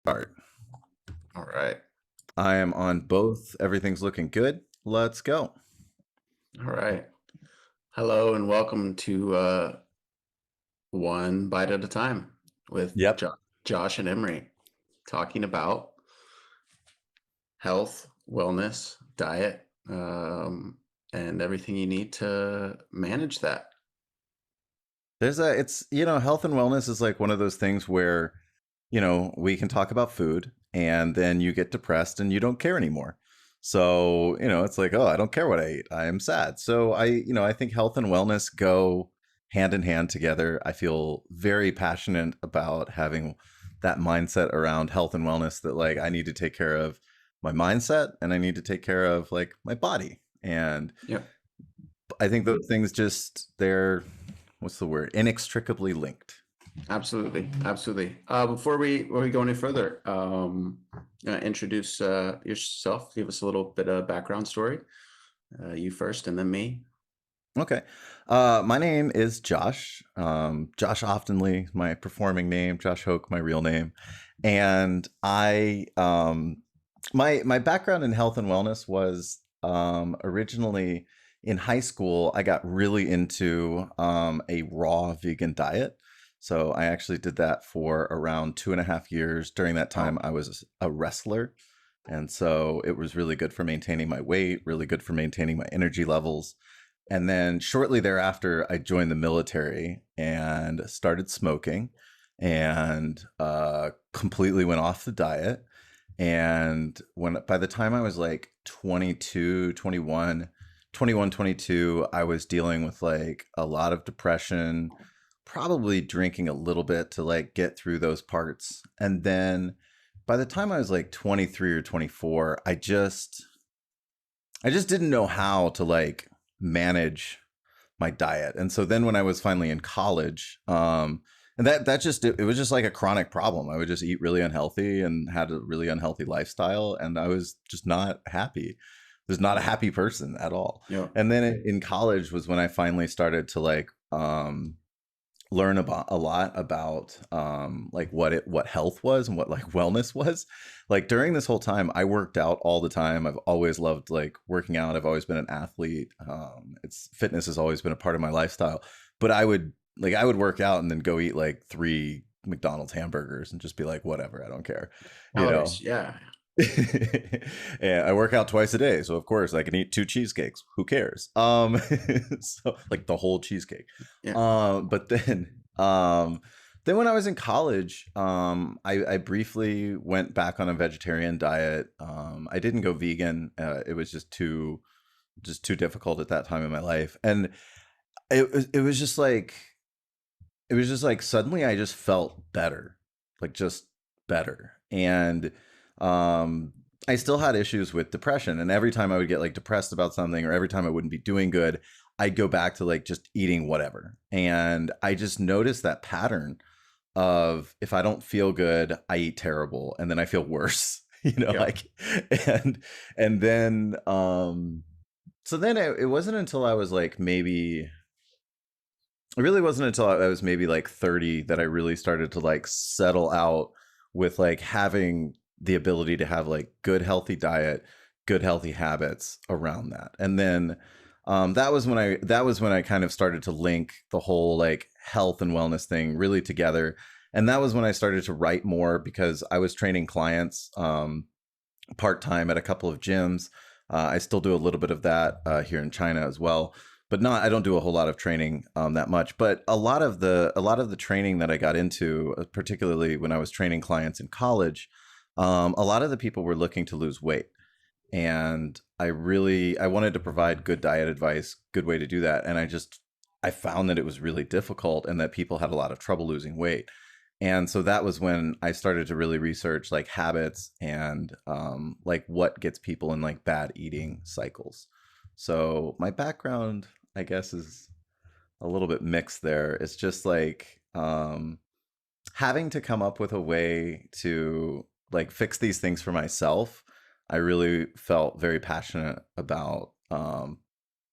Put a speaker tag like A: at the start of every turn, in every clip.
A: Start.
B: All right.
A: I am on both. Everything's looking good. Let's go.
B: All right. Hello and welcome to One Bite at a Time with
A: Yep.
B: Josh and Emory talking about health, wellness, diet, and everything you need to manage that.
A: Health and wellness is like one of those things where, we can talk about food and then you get depressed and you don't care anymore. So, it's like, oh, I don't care what I eat. I am sad. So I think health and wellness go hand in hand together. I feel very passionate about having that mindset around health and wellness that like I need to take care of my mindset and I need to take care of like my body. And
B: Yeah,
A: I think those things they're, what's the word? Inextricably linked.
B: absolutely, absolutely. Before we go any further, introduce yourself. Give us a little bit of background story. You first, and then me.
A: Okay. My name is Josh. Josh Oftenly, my performing name. Josh Hoke, my real name. And my background in health and wellness was originally in high school. I got really into a raw vegan diet. So I actually did that for around 2.5 years. During that time,
B: Oh,
A: I was a wrestler. And so it was really good for maintaining my weight, really good for maintaining my energy levels. And then shortly thereafter, I joined the military and started smoking and completely went off the diet. And by the time I was like 22, 22, I was dealing with like a lot of depression, probably drinking a little bit to like get through those parts. And then by the time I was like 23 or 24, I just didn't know how to like manage my diet. And so then when I was finally in college, and it was just like a chronic problem. I would just eat really unhealthy and had a really unhealthy lifestyle, and I was just not happy. I was not a happy person at all.
B: yeah.
A: And then in college was when I finally started to like learn about a lot about like what health was and what like wellness was. Like during this whole time I worked out all the time. I've always loved like working out. I've always been an athlete. It's fitness has always been a part of my lifestyle, but I would work out and then go eat like 3 McDonald's hamburgers and just be like, whatever, I don't care, you
B: Calories.
A: know.
B: Yeah,
A: And I work out twice a day, so of course I can eat 2 cheesecakes. Who cares? So like the whole cheesecake.
B: yeah.
A: But then when I was in college, I briefly went back on a vegetarian diet. I didn't go vegan. It was just too difficult at that time in my life, and it was just like suddenly I just felt better, like just better. And I still had issues with depression. And every time I would get like depressed about something or every time I wouldn't be doing good, I'd go back to like just eating whatever. And I just noticed that pattern of if I don't feel good, I eat terrible and then I feel worse.
B: Yeah.
A: Like and and then so then it wasn't until I was like maybe it really wasn't until I was maybe like 30 that I really started to like settle out with like having the ability to have like good healthy diet, good healthy habits around that. And then that was when I kind of started to link the whole like health and wellness thing really together. And that was when I started to write more because I was training clients part time at a couple of gyms. I still do a little bit of that here in China as well, but not. I don't do a whole lot of training that much. But a lot of the training that I got into, particularly when I was training clients in college, a lot of the people were looking to lose weight, and I wanted to provide good diet advice, good way to do that, and I found that it was really difficult and that people had a lot of trouble losing weight. And so that was when I started to really research like habits and like what gets people in like bad eating cycles. So my background, I guess, is a little bit mixed there. It's just like having to come up with a way to like fix these things for myself. I really felt very passionate about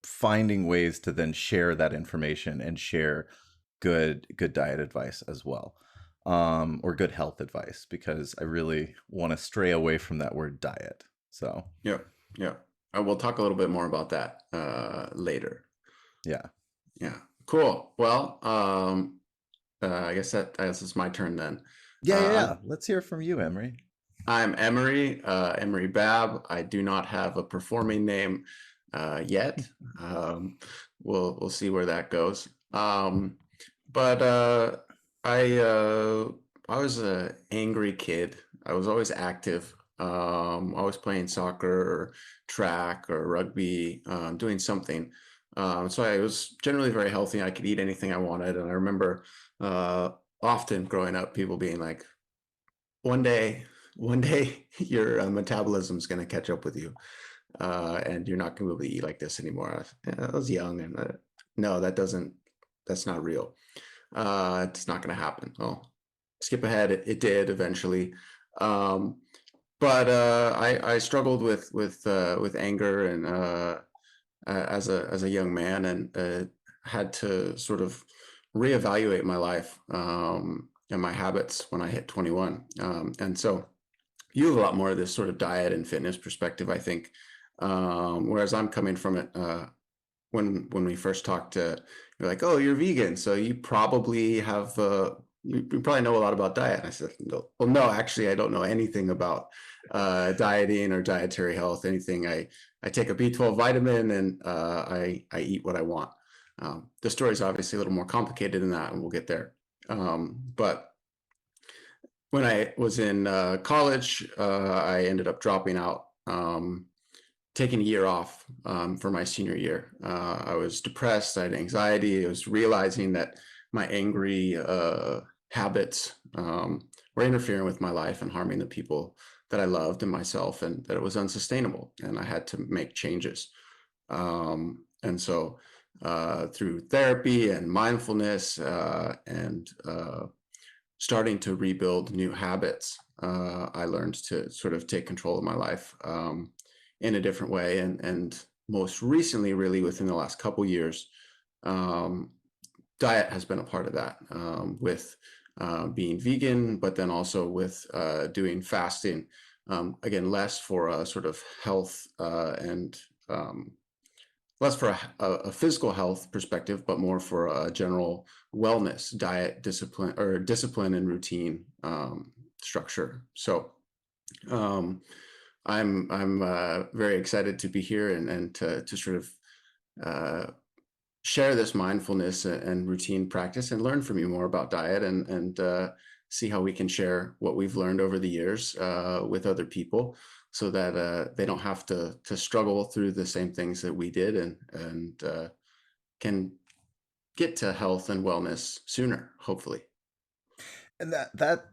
A: finding ways to then share that information and share good diet advice as well. or good health advice, because I really want to stray away from that word diet. So,
B: Yeah. Yeah. We'll talk a little bit more about that later.
A: yeah.
B: Yeah. Cool. Well, I guess it's my turn then.
A: Yeah, yeah,
B: I'm
A: yeah. Let's hear from you, Emery.
B: I'm Emery, Emery Babb. I do not have a performing name yet. Um, we'll see where that goes. But I uh, I was an angry kid. I was always active, always playing soccer or track or rugby, doing something. So I was generally very healthy. I could eat anything I wanted, and I remember uh, often growing up, people being like, one day, one day your metabolism is going to catch up with you, and you're not going to be able to eat like this anymore. I was young, and no, that's not real. It's not going to happen. Well, skip ahead. It did eventually, um, but I struggled with anger and as a young man, and had to sort of reevaluate my life and my habits when I hit 21. And so you have a lot more of this sort of diet and fitness perspective, I think. Whereas I'm coming from it, when we first talked, you're like, "Oh, you're vegan, so you probably have you probably know a lot about diet." And I said, "No, well, no, actually, I don't know anything about dieting or dietary health. Anything. I take a B12 vitamin, and I eat what I want." The story is obviously a little more complicated than that, and we'll get there. But when I was in college, I ended up dropping out, taking a year off for my senior year. I was depressed. I had anxiety. I was realizing that my angry habits were interfering with my life and harming the people that I loved and myself, and that it was unsustainable. And I had to make changes. And so, through therapy and mindfulness and starting to rebuild new habits, I learned to sort of take control of my life in a different way. And most recently, really within the last couple years, um, diet has been a part of that, with being vegan, but then also with doing fasting. Again, less for a sort of health and less for a physical health perspective, but more for a general wellness, diet discipline, or discipline and routine structure. So um, I'm very excited to be here, and to sort of uh, share this mindfulness and routine practice, and learn from you more about diet, and see how we can share what we've learned over the years with other people, so that they don't have to struggle through the same things that we did, and can get to health and wellness sooner, hopefully.
A: And that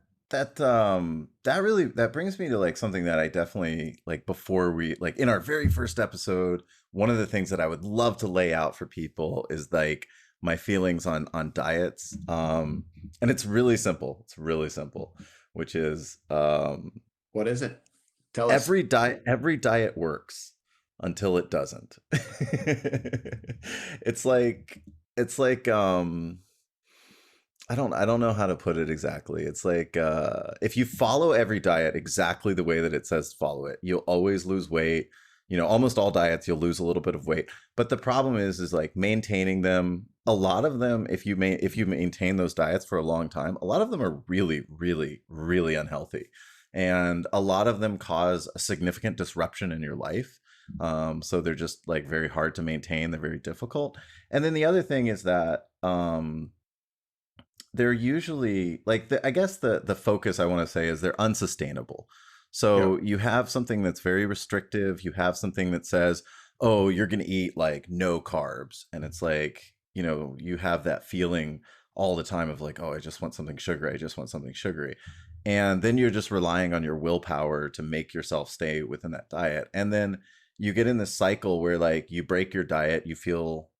A: really, that brings me to like something that I definitely like, before we, like, in our very first episode, one of the things that I would love to lay out for people is like my feelings on diets. And it's really simple. It's really simple, which is
B: What is it? Tell us.
A: every diet works until it doesn't. it's like it's like I don't know how to put it exactly. It's like if you follow every diet exactly the way that it says to follow it, you'll always lose weight. You know, almost all diets you'll lose a little bit of weight. But the problem is like maintaining them. A lot of them, if you maintain those diets for a long time, a lot of them are really, really, really unhealthy, and a lot of them cause a significant disruption in your life. So they're just like very hard to maintain. They're very difficult. And then the other thing is that they're usually like I guess the focus I want to say is they're unsustainable.
B: Yeah.
A: So you have something that's very restrictive. You have something that says, "Oh, you're going to eat like no carbs," and it's like, you have that feeling all the time of like, "Oh, I just want something sugary. I just want something sugary," and then you're just relying on your willpower to make yourself stay within that diet, and then you get in this cycle where like you break your diet, you feel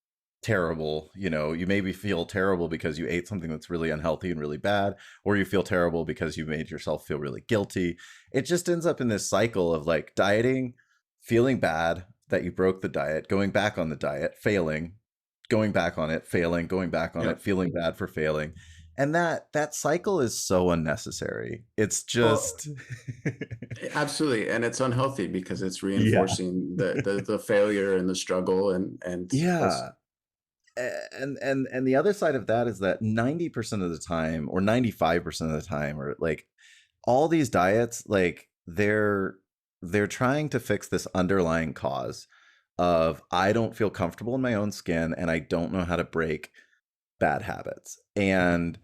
A: terrible. You maybe feel terrible because you ate something that's really unhealthy and really bad, or you feel terrible because you made yourself feel really guilty. It just ends up in this cycle of like dieting, feeling bad that you broke the diet, going back on the diet, failing, going back on it, failing, going back on
B: Yeah.
A: it, feeling bad for failing. And that cycle is so unnecessary. It's
B: Well,
A: just
B: absolutely, and it's unhealthy because it's
A: yeah.
B: reinforcing the failure and the struggle, and that's
A: Yeah. And the other side of that is that 90% of the time, or 95% of the time, or like all these diets, like they're trying to fix this underlying cause of I don't feel comfortable in my own skin and I don't know how to break bad habits. And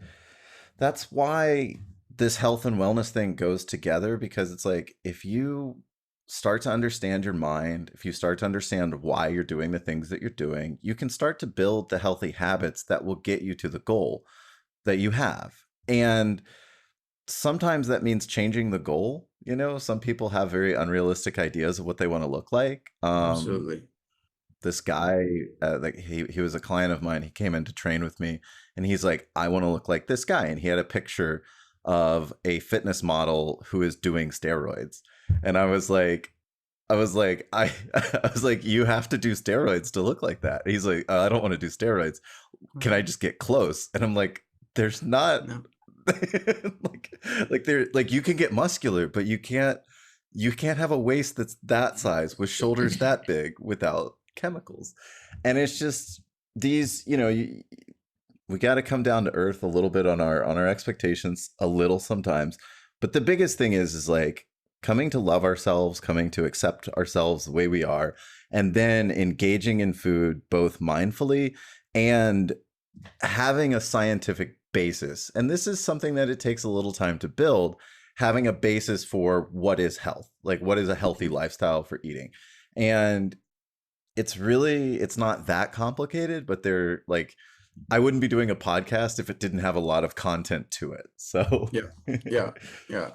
A: that's why this health and wellness thing goes together, because it's like if you start to understand your mind, if you start to understand why you're doing the things that you're doing, you can start to build the healthy habits that will get you to the goal that you have. And sometimes that means changing the goal. You know, some people have very unrealistic ideas of what they want to look like.
B: absolutely.
A: This guy, like he was a client of mine. He came in to train with me, and he's like, I want to look like this guy, and he had a picture of a fitness model who is doing steroids, and I was like, you have to do steroids to look like that. He's like, I don't want to do steroids. Can I just get close? And I'm like, there's not
B: No,
A: there, like you can get muscular, but you can't have a waist that's that size with shoulders that big without chemicals. And it's just these, we got to come down to earth a little bit on our expectations a little sometimes. But the biggest thing is like coming to love ourselves, coming to accept ourselves the way we are, and then engaging in food both mindfully and having a scientific basis. And this is something that it takes a little time to build, having a basis for what is health, like what is a healthy lifestyle for eating. And it's not that complicated, but they're like, I wouldn't be doing a podcast if it didn't have a lot of content to it. So
B: yeah, yeah, yeah.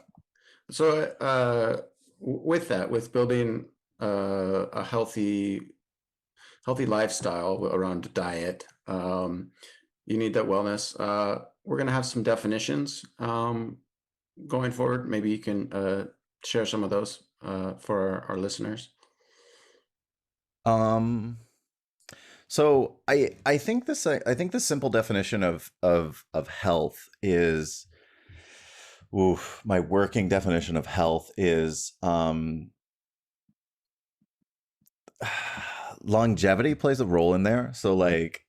B: So, with that, with building a healthy lifestyle around diet, you need that wellness. We're going to have some definitions going forward. Maybe you can share some of those for our listeners.
A: um I think the simple definition of health is, oof, my working definition of health is longevity plays a role in there. So like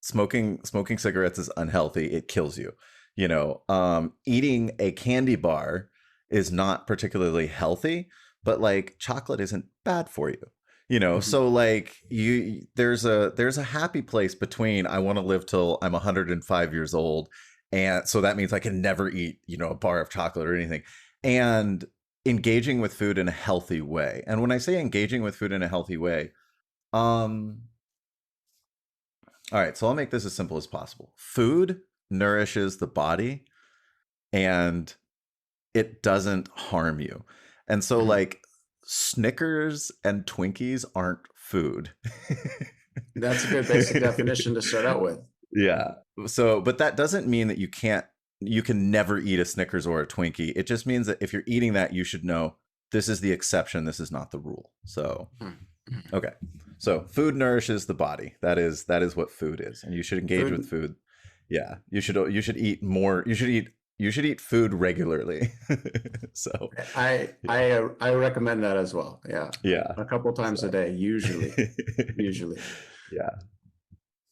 A: smoking cigarettes is unhealthy. It kills you. Eating a candy bar is not particularly healthy, but like chocolate isn't bad for you.
B: Mhm.
A: So like there's a happy place between I want to live till I'm 105 years old, and so that means I can never eat, a bar of chocolate or anything. And engaging with food in a healthy way. And when I say engaging with food in a healthy way, um, all right, so I'll make this as simple as possible. Food nourishes the body and it doesn't harm you. And so,
B: Mhm.
A: like, Snickers and Twinkies aren't food.
B: That's a good basic definition to start out with.
A: Yeah. So, but that doesn't mean that you can never eat a Snickers or a Twinkie. It just means that if you're eating that, you should know this is the exception, this is not the rule. So,
B: Mhm. Mhm.
A: okay. So food nourishes the body. That is what food is, and you should engage with
B: Food.
A: food. Yeah, you should eat more. You should eat food regularly. So
B: I recommend that as well. Yeah,
A: yeah.
B: a couple times a
A: So
B: day, usually.
A: yeah.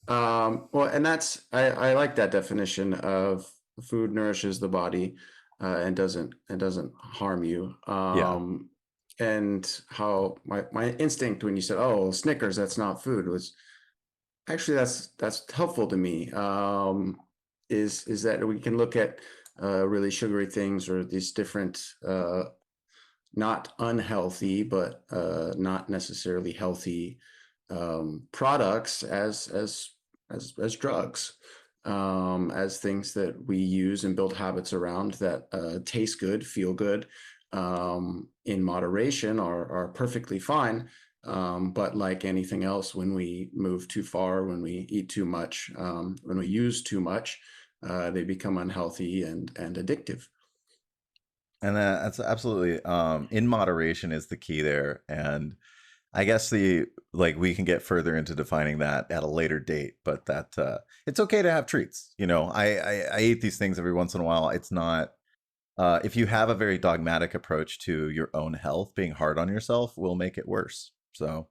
B: Well, and I like that definition of food nourishes the body and doesn't harm you.
A: Yeah.
B: And how my instinct when you said, "Oh, Snickers, that's not food," was actually that's helpful to me. Is that we can look at really sugary things or these different not unhealthy, but not necessarily healthy products as drugs, as things that we use and build habits around that taste good, feel good, in moderation are perfectly fine. But like anything else, when we move too far, when we eat too much, when we use too much, they become unhealthy and addictive.
A: And that's absolutely in moderation is the key there. And I guess the like we can get further into defining that at a later date, but that it's okay to have treats. You know, I eat these things every once in a while. It's not if you have a very dogmatic approach to your own health, being hard on yourself will make it worse. So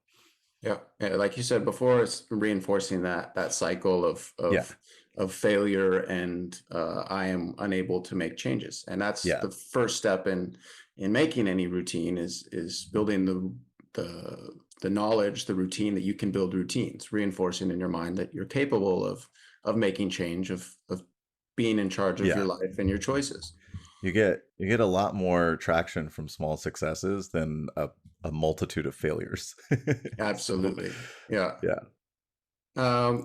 B: Yeah, like you said before, it's reinforcing that cycle
A: yeah,
B: of failure and I am unable to make changes, and that's
A: yeah,
B: the first step in making any routine is building the knowledge, the routine that you can build routines, reinforcing in your mind that you're capable of making change, of being in charge of your
A: yeah.
B: life and your choices.
A: You get a lot more traction from small successes than a multitude of failures. So
B: Absolutely, yeah.
A: yeah.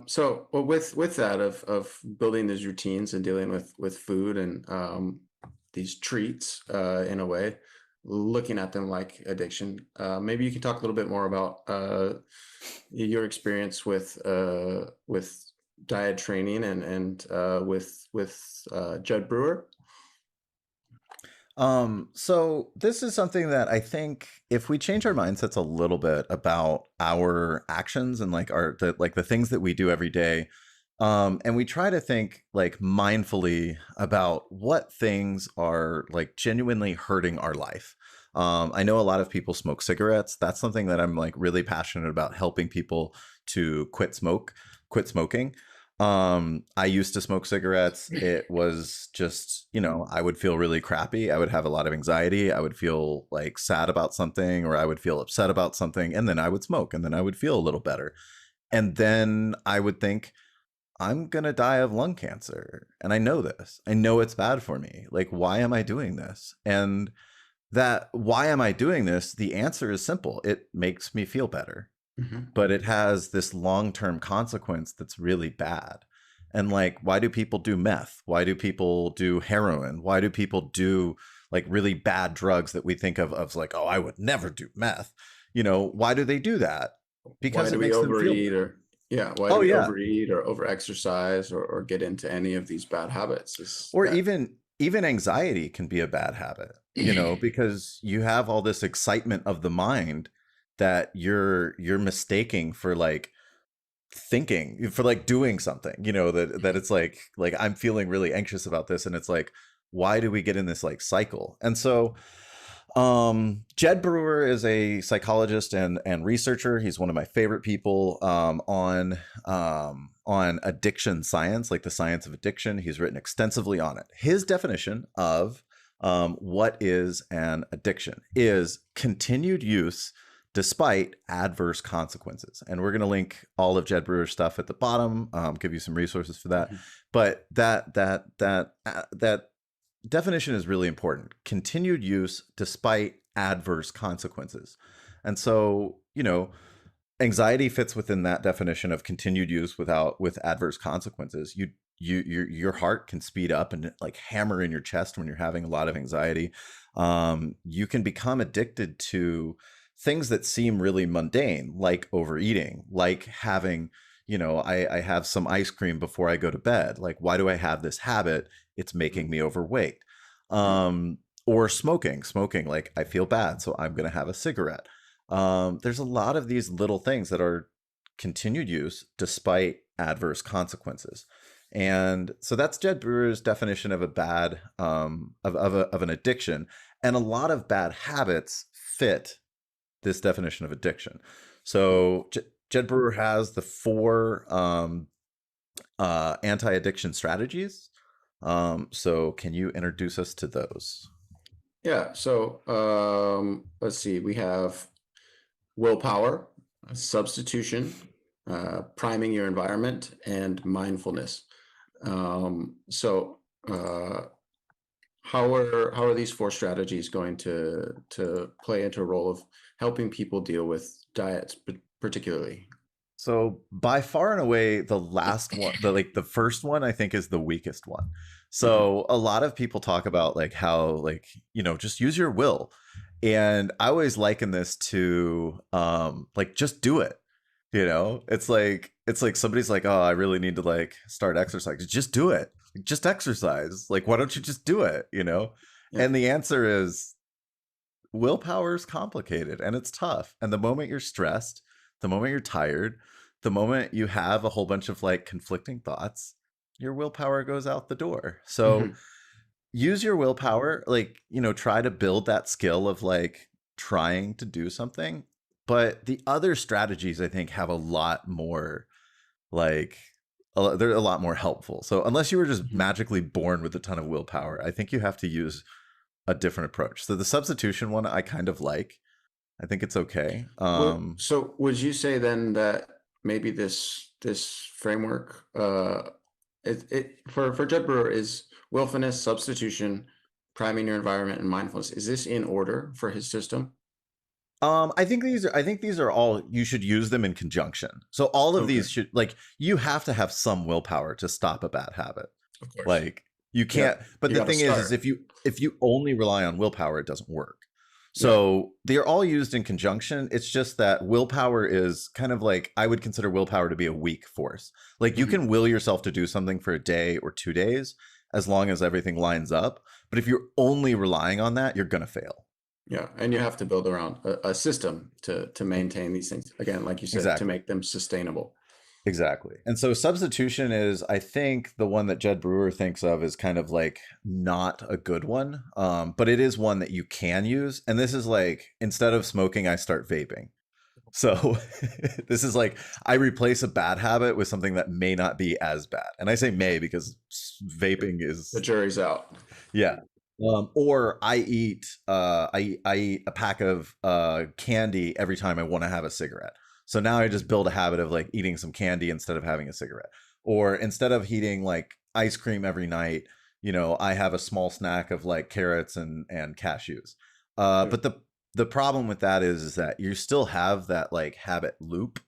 B: So well, with that of building these routines and dealing with food and these treats in a way, looking at them like addiction. Maybe you can talk a little bit more about your experience with diet training and with Jud Brewer.
A: So this is something that I think if we change our mindsets a little bit about our actions and like the things that we do every day, and we try to think like mindfully about what things are like genuinely hurting our life. I know a lot of people smoke cigarettes. That's something that I'm like really passionate about helping people to quit smoking. I used to smoke cigarettes. It was just, I would feel really crappy. I would have a lot of anxiety. I would feel like sad about something or I would feel upset about something. And then I would smoke and then I would feel a little better. And then I would think, I'm going to die of lung cancer. And I know this. I know it's bad for me. Like, why am I doing this? And that, why am I doing this? The answer is simple. It makes me feel better,
B: Mhm.
A: but it has this long-term consequence that's really bad. And like, why do people do meth? Why do people do heroin? Why do people do like really bad drugs that we think of like, oh, I would never do meth? Why do they do that?
B: Why
A: Because
B: do
A: it
B: we
A: makes them feel
B: overeat
A: better.
B: or yeah, why do
A: Oh
B: we
A: yeah.
B: overeat or overexercise or get into any of these bad habits? Is
A: Or
B: that
A: even anxiety can be a bad habit, because you have all this excitement of the mind that you're mistaking for like thinking, for like doing something, that it's like I'm feeling really anxious about this, and it's like, why do we get in this like cycle? And so Jud Brewer is a psychologist and researcher. He's one of my favorite people on addiction science, like the science of addiction. He's written extensively on it. His definition of what is an addiction is continued use despite adverse consequences. And we're going to link all of Jud Brewer's stuff at the bottom, give you some resources for that.
B: Mhm.
A: But that definition is really important. Continued use despite adverse consequences. And so, anxiety fits within that definition of continued use with adverse consequences. Your heart can speed up and like hammer in your chest when you're having a lot of anxiety. You can become addicted to things that seem really mundane, like overeating, like having, I have some ice cream before I go to bed. Like, why do I have this habit? It's making me overweight.
B: Mhm.
A: Or smoking, like I feel bad, so I'm going to have a cigarette. There's a lot of these little things that are continued use despite adverse consequences. And so that's Jud Brewer's definition of a bad of an addiction. And a lot of bad habits fit this definition of addiction. So Jud Brewer has the four anti-addiction strategies. So can you introduce us to those?
B: Yeah, so let's see. We have willpower, substitution, priming your environment, and mindfulness. So how are these four strategies going to play into a role of helping people deal with diets, particularly?
A: So by far and away, the last one, the first one, I think is the weakest one.
B: Mhm.
A: So a lot of people talk about like how like just use your will, and I always liken this to like just do it. It's like somebody's like, oh, I really need to like start exercise. Just do it. Just exercise. Like, why don't you just do it?
B: Yeah.
A: And the answer is willpower is complicated and it's tough. And the moment you're stressed, the moment you're tired, the moment you have a whole bunch of like conflicting thoughts, your willpower goes out the door. So
B: Mhm.
A: use your willpower, like, try to build that skill of like trying to do something. But the other strategies, I think, have a lot more like, they're a lot more helpful. So unless you were just
B: Mhm.
A: magically born with a ton of willpower, I think you have to use a different approach. So the substitution one, I kind of like. I think it's okay.
B: So would you say then that maybe this framework, it for Jud Brewer is willfulness, substitution, priming your environment, and mindfulness. Is this in order for his system?
A: I think these are all, you should use them in conjunction. So all of
B: Okay,
A: these should, like, you have to have some willpower to stop a bad habit.
B: of course.
A: Like, you
B: Yeah,
A: can't, but
B: you
A: the
B: got to
A: thing is
B: start.
A: if you only rely on willpower, it doesn't work.
B: Yeah.
A: So they're all used in conjunction. It's just that willpower is kind of like, I would consider willpower to be a weak force. Like, you
B: Hmm.
A: can will yourself to do something for a day or 2 days as long as everything lines up. But if you're only relying on that, you're gonna fail.
B: Yeah, and you have to build around a system to maintain these things. Again, like you said, to
A: Exactly.
B: make them sustainable.
A: Exactly. And so substitution is, I think, the one that Jud Brewer thinks of is kind of like not a good one. But it is one that you can use. And this is like, instead of smoking, I start vaping. So this is like, I replace a bad habit with something that may not be as bad. And I say may because vaping
B: The
A: is,
B: jury's out.
A: yeah. Or I eat a pack of candy every time I want to have a cigarette. So now I just build a habit of like eating some candy instead of having a cigarette. Or instead of eating like ice cream every night, I have a small snack of like carrots and cashews.
B: Yeah.
A: But the problem with that is that you still have that like habit loop.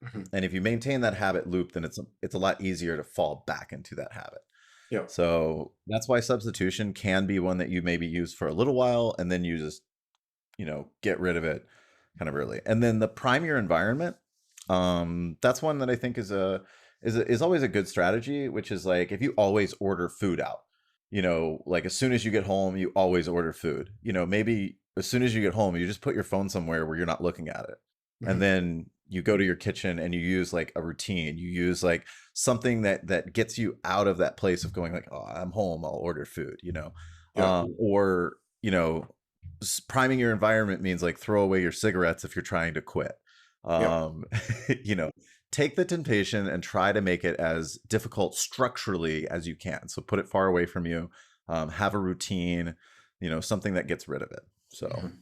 B: Mhm.
A: And if you maintain that habit loop, then it's a lot easier to fall back into that habit.
B: Yeah.
A: So that's why substitution can be one that you maybe use for a little while and then you just, get rid of it kind of early. And then the prime your environment, that's one that I think is always a good strategy, which is like if you always order food out, like as soon as you get home, you always order food. Maybe as soon as you get home, you just put your phone somewhere where you're not looking at it. And
B: Mhm.
A: then you go to your kitchen and you use like a routine. You use like something that gets you out of that place of going like, oh, I'm home, I'll order food.
B: Yeah.
A: Or priming your environment means like throw away your cigarettes if you're trying to quit.
B: Yeah.
A: um you know take the temptation and try to make it as difficult structurally as you can, so put it far away from you. Have a routine, something that gets rid of it. So,
B: Mhm.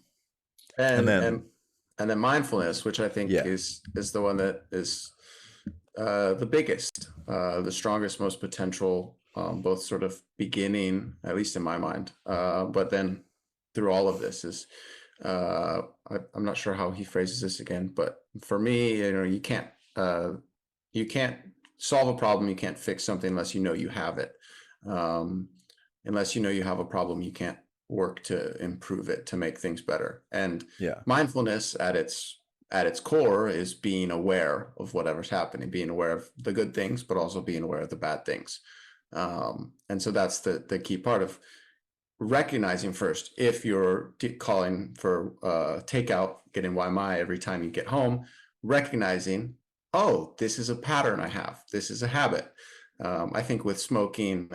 A: and
B: And
A: then
B: and and then mindfulness, which I think
A: yeah.
B: is the one that is the biggest, the strongest, most potential, both sort of beginning, at least in my mind, but then through all of this is, I'm not sure how he phrases this again, but for me, uh, you can't solve a problem, you can't fix something unless you know you have it. Um, Unless you know you have a problem, you can't work to improve it, to make things better. And
A: Yeah.
B: mindfulness at its core is being aware of whatever's happening, being aware of the good things, but also being aware of the bad things. And so that's the key part of recognizing first if you're calling for takeout, getting YMI every time you get home, recognizing, oh, this is a pattern I have. This is a habit. I think with smoking,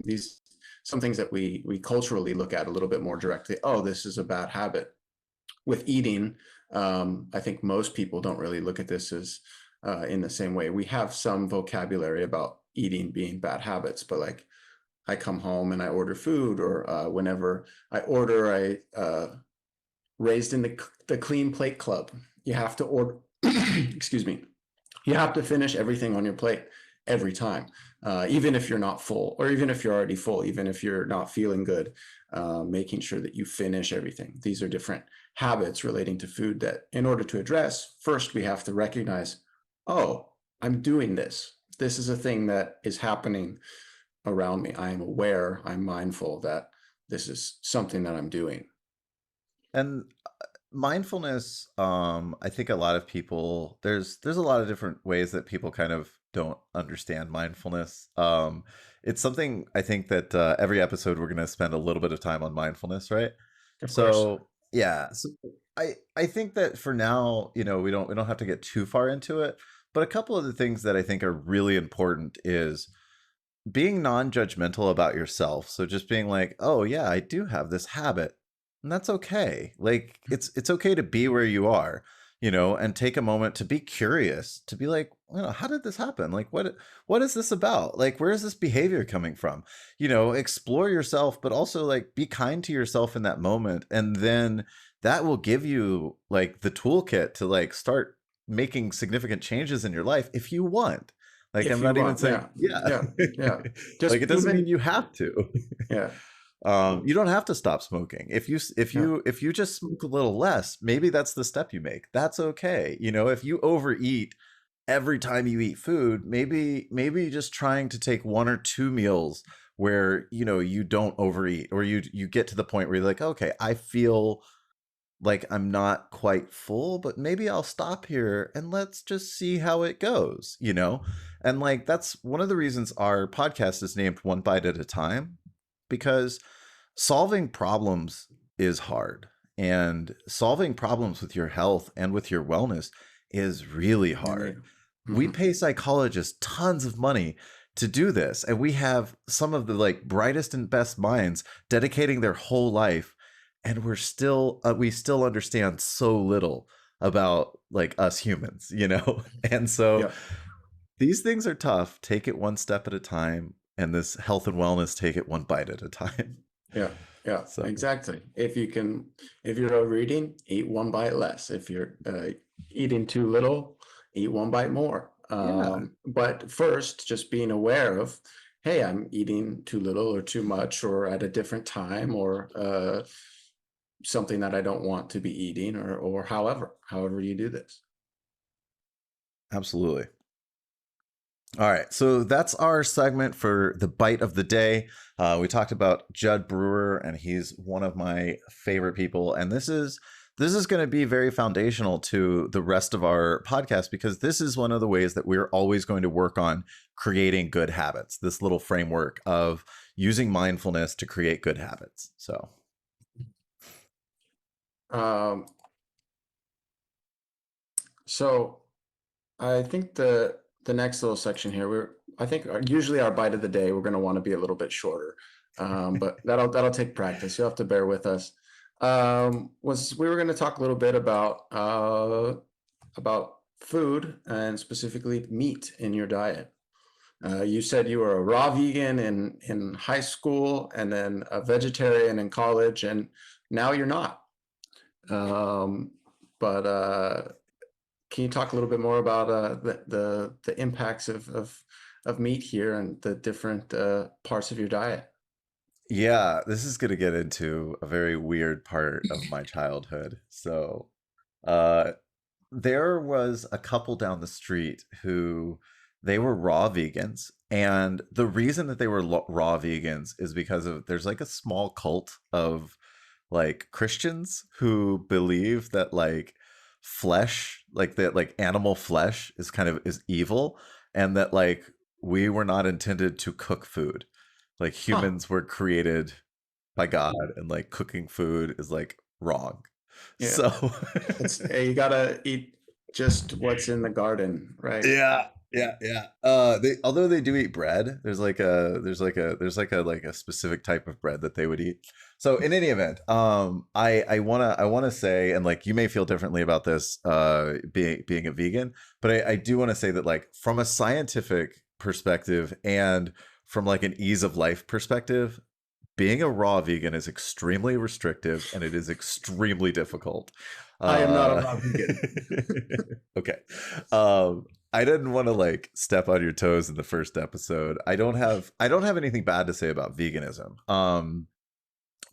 B: these some things that we culturally look at a little bit more directly. Oh, this is a bad habit. With eating, I think most people don't really look at this as in the same way. We have some vocabulary about eating being bad habits, but like I come home and I order food, or whenever I order, raised in the clean plate club. You have to order. Excuse me. You have to finish everything on your plate every time, even if you're not full, or even if you're already full, even if you're not feeling good. Making sure that you finish everything. These are different habits relating to food that, in order to address, first we have to recognize, oh, I'm doing this. This is a thing that is happening around me. I am aware, I'm mindful that this is something that I'm doing.
A: And mindfulness, I think a lot of people, there's a lot of different ways that people kind of don't understand mindfulness. It's something I think that every episode we're going to spend a little bit of time on mindfulness, right?
B: Of course.
A: So Yeah. So I think that for now, we don't have to get too far into it, but a couple of the things that I think are really important is being non-judgmental about yourself. So just being like, "Oh yeah, I do have this habit." And that's okay. Like it's okay to be where you are, and take a moment to be curious, to be like, how did this happen? Like what is this about? Like where is this behavior coming from? Explore yourself, but also like be kind to yourself in that moment, and then that will give you like the toolkit to like start making significant changes in your life if you want. Like
B: If
A: I'm
B: you
A: not even
B: want,
A: saying,
B: yeah,
A: yeah.
B: yeah, yeah.
A: Like
B: Just
A: it doesn't mean
B: even,
A: you have to.
B: yeah,
A: You don't have to stop smoking.
B: yeah,
A: If you just smoke a little less, maybe that's the step you make. That's okay. If you overeat every time you eat food, maybe just trying to take one or two meals where you don't overeat, or you get to the point where you're like, okay, I feel like I'm not quite full, but maybe I'll stop here and let's just see how it goes. And like that's one of the reasons our podcast is named One Bite at a Time, because solving problems is hard. And solving problems with your health and with your wellness is really
B: really.
A: hard. We
B: Hmm.
A: pay psychologists tons of money to do this, and we have some of the like brightest and best minds dedicating their whole life, and we still understand so little about like us humans. And so
B: Yeah,
A: these things are tough. Take it one step at a time, and this health and wellness, take it one bite at a time.
B: yeah, yeah,
A: So
B: exactly. If you're overeating, eat one bite less. If you're eating too little, eat one bite more.
A: yeah,
B: But first, just being aware of, hey, I'm eating too little or too much, or at a different time, or something that I don't want to be eating, or however you do this.
A: absolutely. All right, so that's our segment for the bite of the day. We talked about Jud Brewer, and he's one of my favorite people. And this is going to be very foundational to the rest of our podcast, because this is one of the ways that we're always going to work on creating good habits. This little framework of using mindfulness to create good habits. So
B: Um, so I think the next little section here, I think usually our bite of the day, we're going to want to be a little bit shorter, but that'll take practice. You'll have to bear with us. Was we were going to talk a little bit about food and specifically meat in your diet. You said you were a raw vegan in high school, and then a vegetarian in college, and now you're not. Um, but can you talk a little bit more about the impacts of meat here and the different parts of your diet?
A: yeah, this is going to get into a very weird part of my childhood. So uh, there was a couple down the street who they were raw vegans, and the reason that they were raw vegans is because of there's like a small cult of like Christians who believe that like flesh, like that like animal flesh is evil, and that like we were not intended to cook food. Like
B: Huh.
A: humans were created by God, and like cooking food is like wrong.
B: Yeah.
A: So
B: It's you gotta eat just what's in the garden, right?
A: yeah, yeah, yeah. They although they do eat bread, there's like a specific type of bread that they would eat. So in any event, I wanna say, and like you may feel differently about this, being a vegan, but I do want to say that like from a scientific perspective and from like an ease of life perspective, being a raw vegan is extremely restrictive and it is extremely difficult.
B: I am not a
A: Uh,
B: raw vegan.
A: okay. I didn't want to like step on your toes in the first episode. I don't have anything bad to say about veganism.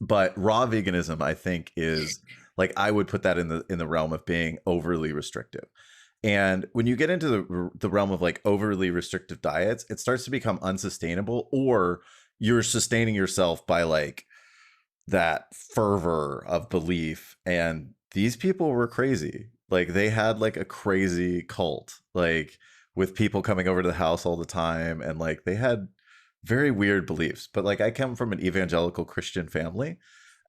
A: But raw veganism, I think, is like I would put that in the realm of being overly restrictive. And when you get into the realm of like overly restrictive diets, it starts to become unsustainable, or you're sustaining yourself by like that fervor of belief. And these people were crazy. Like they had like a crazy cult, like with people coming over to the house all the time, and like they had very weird beliefs. But like I come from an evangelical Christian family,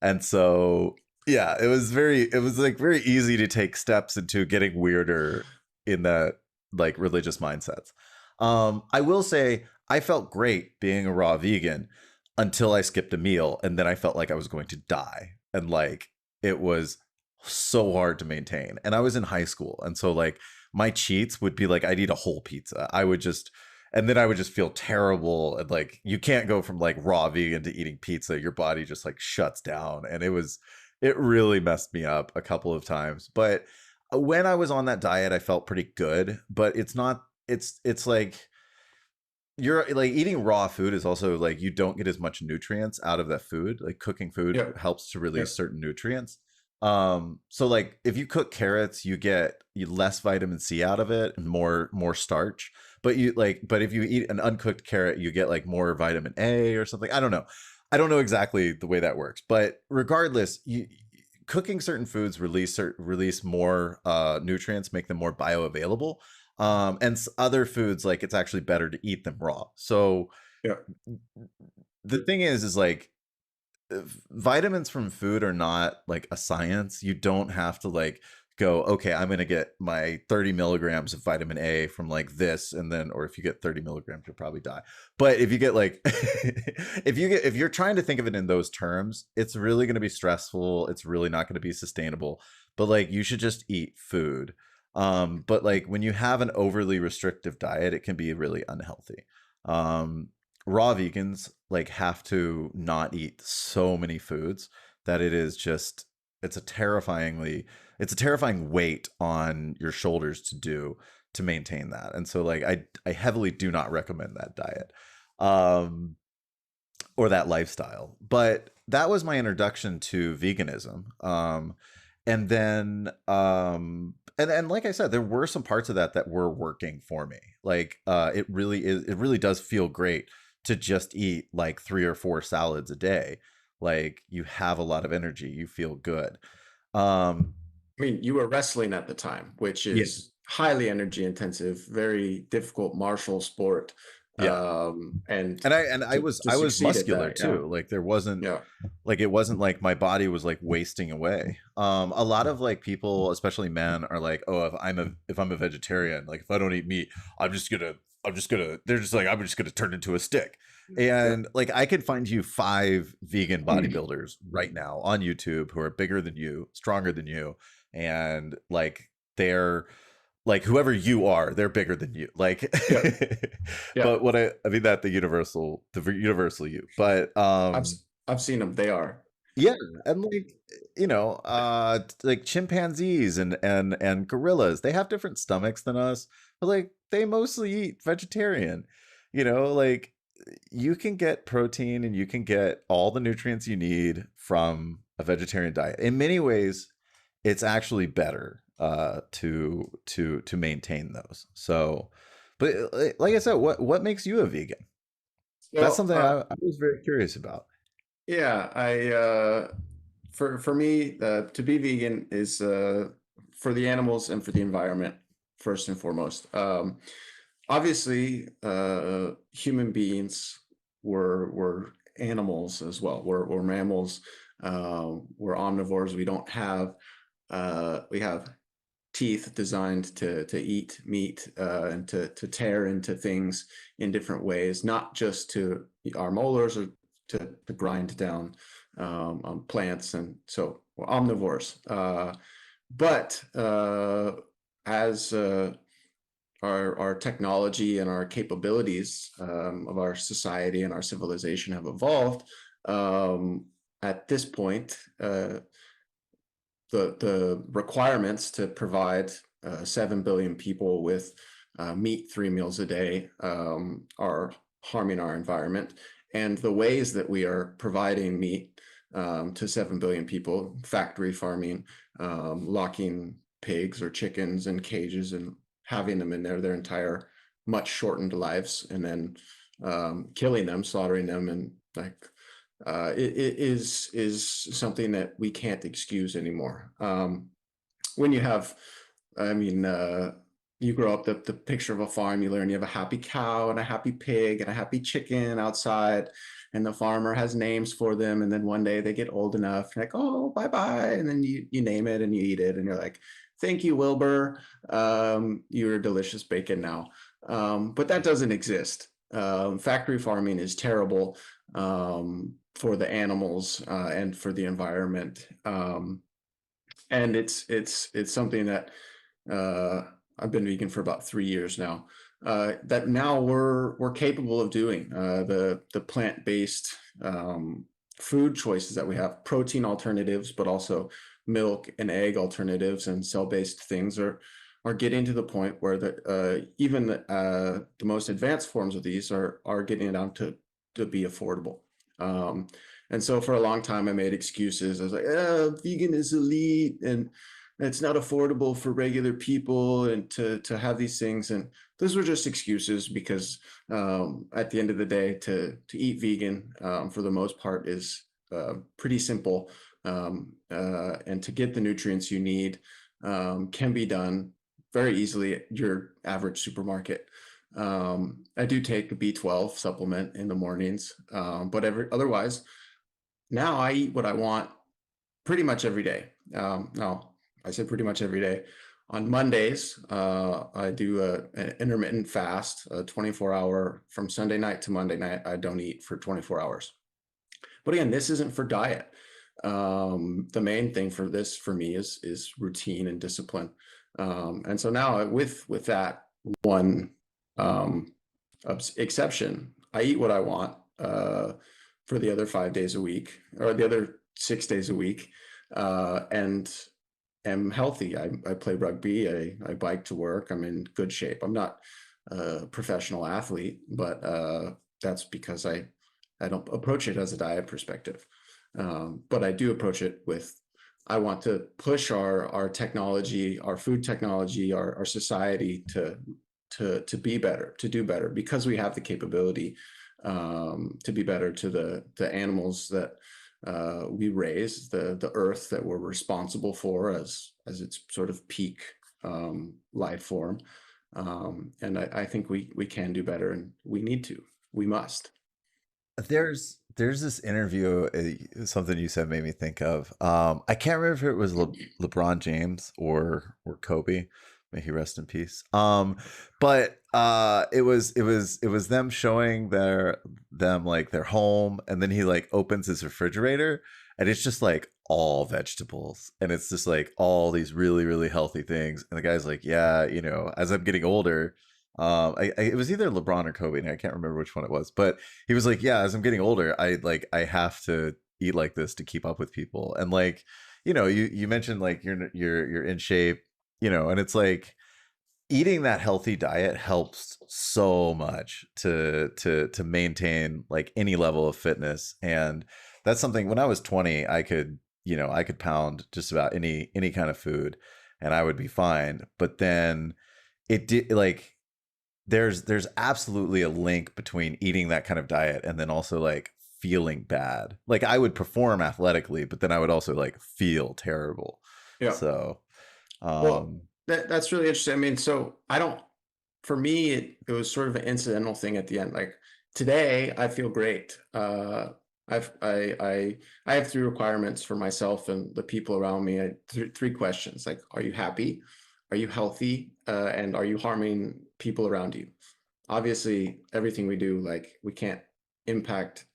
A: and so Yeah, it was like very easy to take steps into getting weirder in that like religious mindsets. I will say I felt great being a raw vegan until I skipped a meal, and then I felt like I was going to die. And like it was so hard to maintain. And I was in high school, and so like my cheats would be like I'd eat a whole pizza. I would just and then I would just feel terrible, and like you can't go from like raw vegan to eating pizza. Your body just like shuts down, and it really messed me up a couple of times. But when I was on that diet, I felt pretty good. But it's not. It's like you're like eating raw food is also like you don't get as much nutrients out of that food. Like cooking food
B: Yeah,
A: helps to
B: yeah,
A: release certain nutrients. So like if you cook carrots, you get less vitamin C out of it and more starch. But if you eat an uncooked carrot, you get like more vitamin A or something. I don't know. I don't know exactly the way that works, but regardless, cooking certain foods release more nutrients, make them more bioavailable. And other foods, like it's actually better to eat them raw. So
B: yeah.
A: the thing is like vitamins from food are not like a science. You don't have to like go, okay, I'm gonna get my 30 milligrams of vitamin A from like this, and then, or if you get 30 milligrams, you'll probably die. But if you get like, if you're trying to think of it in those terms, it's really gonna be stressful. It's really not gonna be sustainable. But like, you should just eat food. But like when you have an overly restrictive diet, it can be really unhealthy. Um, Raw vegans like have to not eat so many foods that it is just it's a terrifyingly it's a terrifying weight on your shoulders to do to maintain that. And so like I heavily do not recommend that diet. Um or that lifestyle. But that was my introduction to veganism. And then and like I said, there were some parts of that that were working for me. Like it really does feel great to just eat like 3 or 4 salads a day. Like you have a lot of energy, you feel good. Um
B: I mean, you were wrestling at the time, which
A: yeah.
B: is highly energy intensive, very difficult martial sport.
A: Yeah.
B: And
A: And
B: to
A: I was
B: succeed at
A: muscular
B: that, yeah,
A: too. Like there wasn't
B: yeah.
A: like it wasn't like my body was like wasting away. A lot of like people, especially men, are like, oh, if I'm a vegetarian, like if I don't eat meat, i'm just gonna I'm just gonna they're just like I'm just gonna turn into a stick.
B: Yeah.
A: And like I could find you 5 vegan bodybuilders right now on YouTube who are bigger than you, stronger than you, and like they're like whoever you are, they're bigger than you. Like
B: Yeah. Yeah.
A: but I mean that the universal you. But
B: I've I've seen them. They are.
A: yeah, and like like chimpanzees and gorillas, they have different stomachs than us, but like they mostly eat vegetarian. Like you can get protein and you can get all the nutrients you need from a vegetarian diet. In many ways, it's actually better to maintain those. So, but like I said, what makes you a vegan? That's
B: So,
A: something I was very curious about.
B: yeah, for me, to be vegan is for the animals and for the environment first and foremost. Obviously, human beings were animals as well. We're mammals. We're omnivores. We have teeth designed to eat meat and to tear into things in different ways, not just to our molars or to grind down on plants. And so we're omnivores. But as our technology and our capabilities of our society and our civilization have evolved, at this point, the requirements to provide 7 billion people with meat 3 meals a day are harming our environment. And the ways that we are providing meat to 7 billion people, factory farming, locking pigs or chickens in cages and having them in there their entire much shortened lives, and then killing them, slaughtering them, and like it is something that we can't excuse anymore. When you have, I mean, you grow up the picture of a farm, you learn you have a happy cow and a happy pig and a happy chicken outside, and the farmer has names for them. And then one day they get old enough, like, oh, bye bye. And then you name it and you eat it, and you're like, thank you, Wilbur. You're delicious bacon now. But that doesn't exist. Factory farming is terrible for the animals and for the environment. And it's something that uh, I've been vegan for about 3 years now. That now we're capable of doing the plant-based food choices that we have, protein alternatives, but also milk and egg alternatives and cell-based things are getting to the point where even the most advanced forms of these are getting down to be affordable. Um, and so for a long time, I made excuses. I was like, vegan is elite and it's not affordable for regular people and to have these things. And those were just excuses because at the end of the day, to eat vegan for the most part is pretty simple. And to get the nutrients you need can be done very easily at your average supermarket. I do take a B12 supplement in the mornings, but otherwise, now I eat what I want pretty much every day. No, I said pretty much every day. On Mondays, I do an intermittent fast, a 24-hour from Sunday night to Monday night. I don't eat for 24 hours. But again, this isn't for diet. The main thing for this for me is routine and discipline. And so now with that one um, exception, I eat what I want for the other 5 days a week or the other 6 days a week, and am healthy. I play rugby. I bike to work. I'm in good shape. I'm not a professional athlete, but that's because I don't approach it as a diet perspective. But I do approach it with, I want to push our technology, our food technology, our society to be better, to do better, because we have the capability to be better to the animals that we raise, the earth that we're responsible for as its sort of peak life form. And I think we can do better, and we need to. We must.
A: There's this interview, something you said made me think of. I can't remember if it was LeBron James or Kobe. May he rest in peace. But it was them showing them like their home, and then he like opens his refrigerator, and it's just like all vegetables, and it's just like all these really really healthy things. And the guy's like, yeah, as I'm getting older, it was either LeBron or Kobe, and I can't remember which one it was, but he was like, yeah, as I'm getting older, I have to eat like this to keep up with people. And like, you mentioned like you're in shape, and it's like eating that healthy diet helps so much to maintain like any level of fitness. And that's something, when I was 20, I could pound just about any kind of food and I would be fine. But then it did, like, there's absolutely a link between eating that kind of diet and then also like feeling bad. Like I would perform athletically, but then I would also like feel terrible.
B: Yeah.
A: So,
B: Well,
A: um,
B: that's really interesting. I mean, so I don't, for me, it was sort of an incidental thing at the end. Like today, I feel great. I've, I have three requirements for myself and the people around me. Three questions like, are you happy? Are you healthy? And are you harming people around you? Obviously, everything we do, like impact,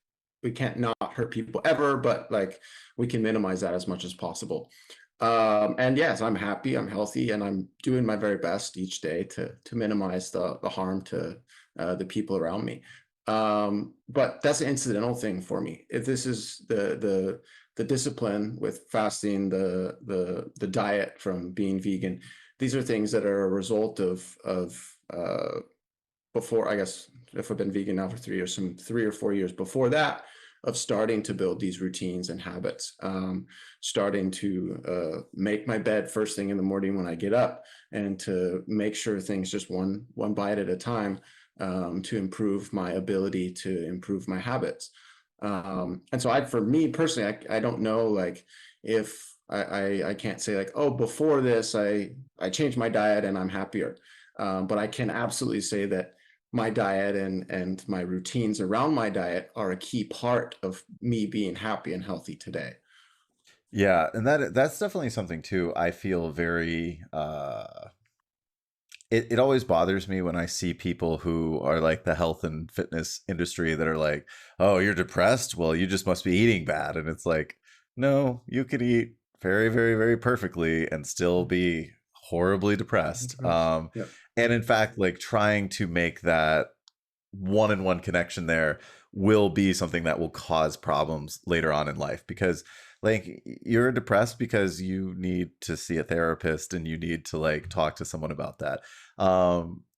B: we can't not hurt people ever, but like we can minimize that as much as possible. And yes, I'm happy, I'm healthy, and I'm doing my very best each day to minimize the harm to the people around me. But that's an incidental thing for me. If this is the discipline with fasting, the diet from being vegan, these are things that are a result of before, I guess, if I've been vegan now for 3 years, some 3 or 4 years before that, of starting to build these routines and habits, starting to make my bed first thing in the morning when I get up, and to make sure things just one bite at a time, to improve my ability to improve my habits. And so for me personally, I don't know, like, if I can't say like, oh, before this, I changed my diet and I'm happier. But I can absolutely say that my diet and my routines around my diet are a key part of me being happy and healthy today.
A: Yeah, and that's definitely something too. I feel very it always bothers me when I see people who are like the health and fitness industry that are like, "Oh, you're depressed? Well, you just must be eating bad." And it's like, "No, you could eat very, very, very perfectly and still be horribly depressed."
B: Yeah.
A: And in fact, like trying to make that one-on-one connection there will be something that will cause problems later on in life, because like you're depressed because you need to see a therapist and you need to like talk to someone about that.